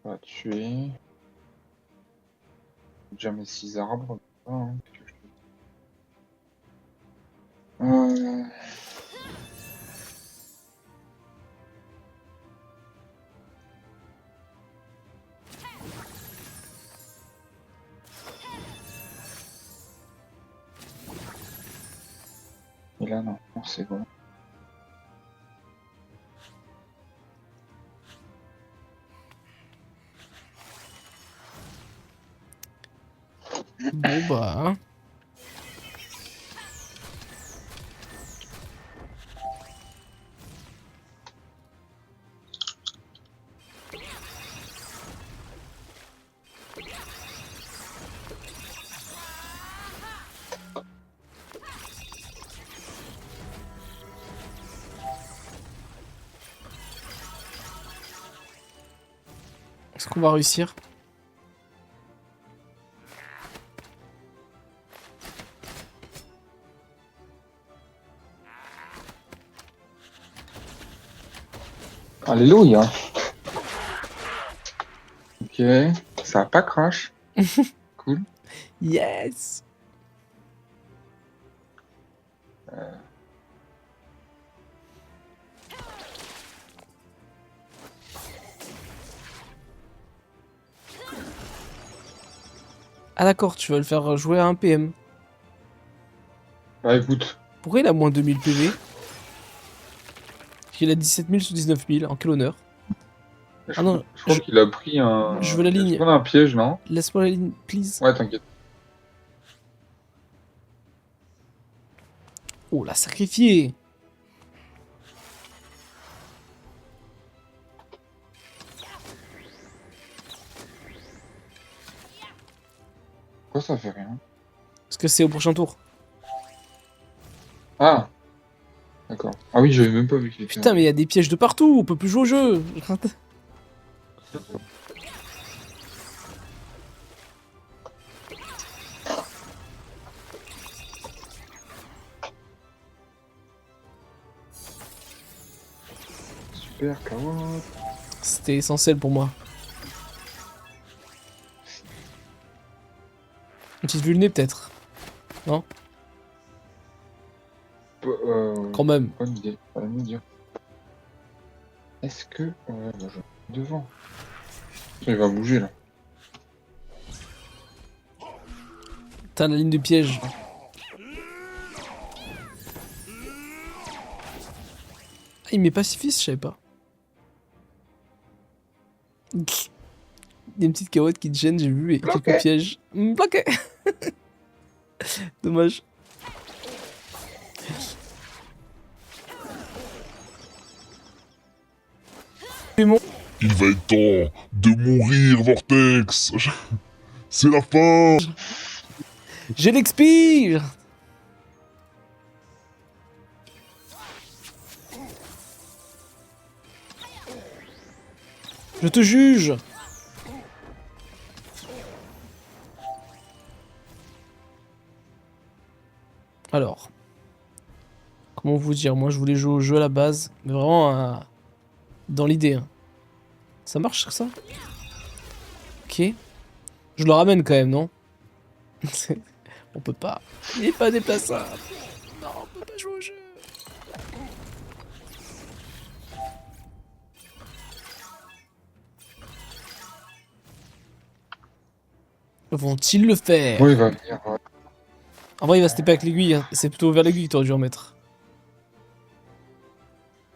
On va tuer. Déjà mes 6 arbres. Hein, qu'est-ce que je fais Et là, non, non, c'est bon. Bon bah... hein. Est-ce qu'on va réussir? Alléluia. Ok, ça a pas crash. Cool. Yes. Ah d'accord, tu vas le faire jouer à un PM. Bah écoute, Pourquoi il a moins 2000 PV? Il a 17 000 sous 19 000, en quel honneur. je, Ah non, je crois qu'il a pris un... je veux la il a ligne. spawn un piège, non? Laisse-moi la ligne, please. Ouais, t'inquiète. Oh, l'a sacrifié. Pourquoi ça fait rien? Parce que c'est au prochain tour. Ah, d'accord. Ah oui, j'avais même pas vu qu'il était... Putain, mais il y a des pièges de partout, on peut plus jouer au jeu. Super, Kawa. C'était essentiel pour moi. Une petite vulnée peut-être. Non? Quand même. Bonne idée, fallait me dire. Est-ce que... Ouais, bah, je... devant. Il va bouger, là. T'as la ligne de piège. Ah, il met pacifiste, je savais pas. Il y a une petite carotte qui te gêne, j'ai vu, et quelques pièges. Bloqué. Dommage. C'est bon. Il va être temps de mourir, Vortex. C'est la fin. J'ai l'expire. Je te juge. Alors, comment vous dire? Moi, je voulais jouer au jeu à la base, mais vraiment dans l'idée. Hein. Ça marche sur ça? Ok. Je le ramène quand même, non? On peut pas. Il est pas déplaçable. Non, on peut pas jouer au jeu. Vont-ils le faire? Bon, il va venir. En vrai, il va se taper avec l'aiguille. Hein. C'est plutôt vers l'aiguille que t'aurais dû en mettre.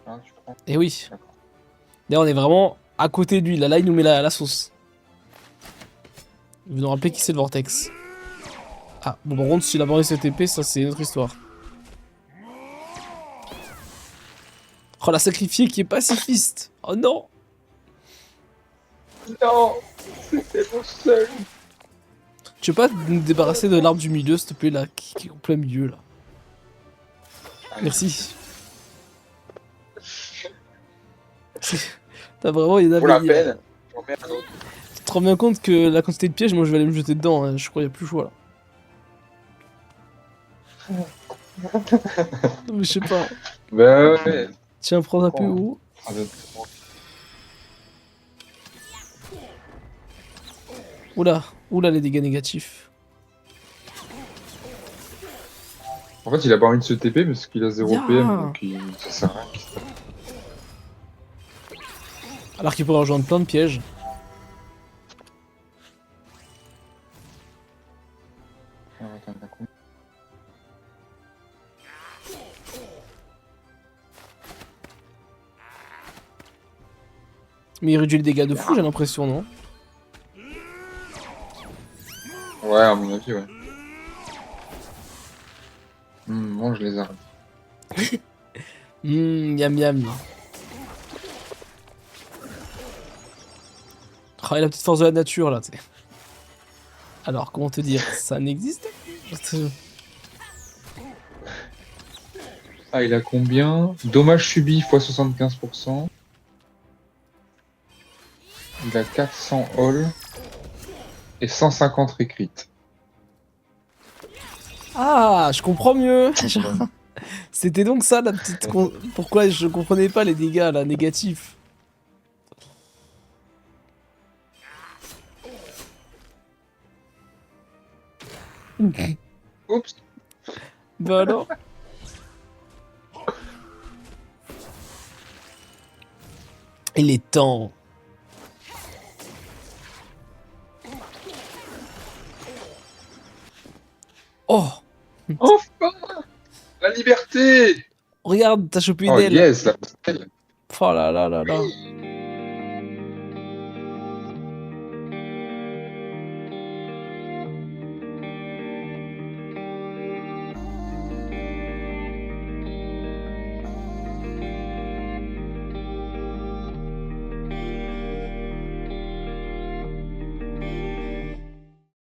Hein, tu prends. Et oui. D'accord. D'ailleurs, on est vraiment à côté de lui. Là, il nous met la sauce. Vous nous rappelez qui c'est le Vortex. Ah, bon, par contre, s'il a barré cette épée, ça, c'est une autre histoire. Oh, la sacrifiée qui est pacifiste. Oh non. Non, c'était mon seul. Tu veux pas nous débarrasser de l'arbre du milieu, s'il te plaît, là, qui est en plein milieu, là. Merci. T'as vraiment, il y en Pour la avait... peine. J'en mets un autre. Tu te rends bien compte que la quantité de pièges, moi, je vais aller me jeter dedans. Hein. Je crois qu'il n'y a plus le choix, là. Non, mais je sais pas. Bah ouais. Tiens, prends un peu Prends. haut. Ah, bah, Oula, oula, les dégâts négatifs. En fait, il a pas envie de se TP parce qu'il a 0 Ya. PM, donc ça sert à rien. Alors qu'il pourrait rejoindre plein de pièges. Ah, attends, d'un coup. Mais il réduit les dégâts de fou, j'ai l'impression, non? Ouais, à mon avis, ouais. Mange les arbres. Miam miam. Oh, et la petite force de la nature, là, tu sais. Alors, comment te dire? Ça n'existe pas. Ah, il a combien? Dommage subi x 75%. Il a 400 all et 150 recrit. Ah, je comprends mieux. C'était donc ça, la petite... Pourquoi je comprenais pas les dégâts, là, négatifs. Oups. Bah alors. Il est temps. Oh, Enfin, la liberté. regarde, t'as chopé une Oh aile. yes, la pastel. Oh là là là là.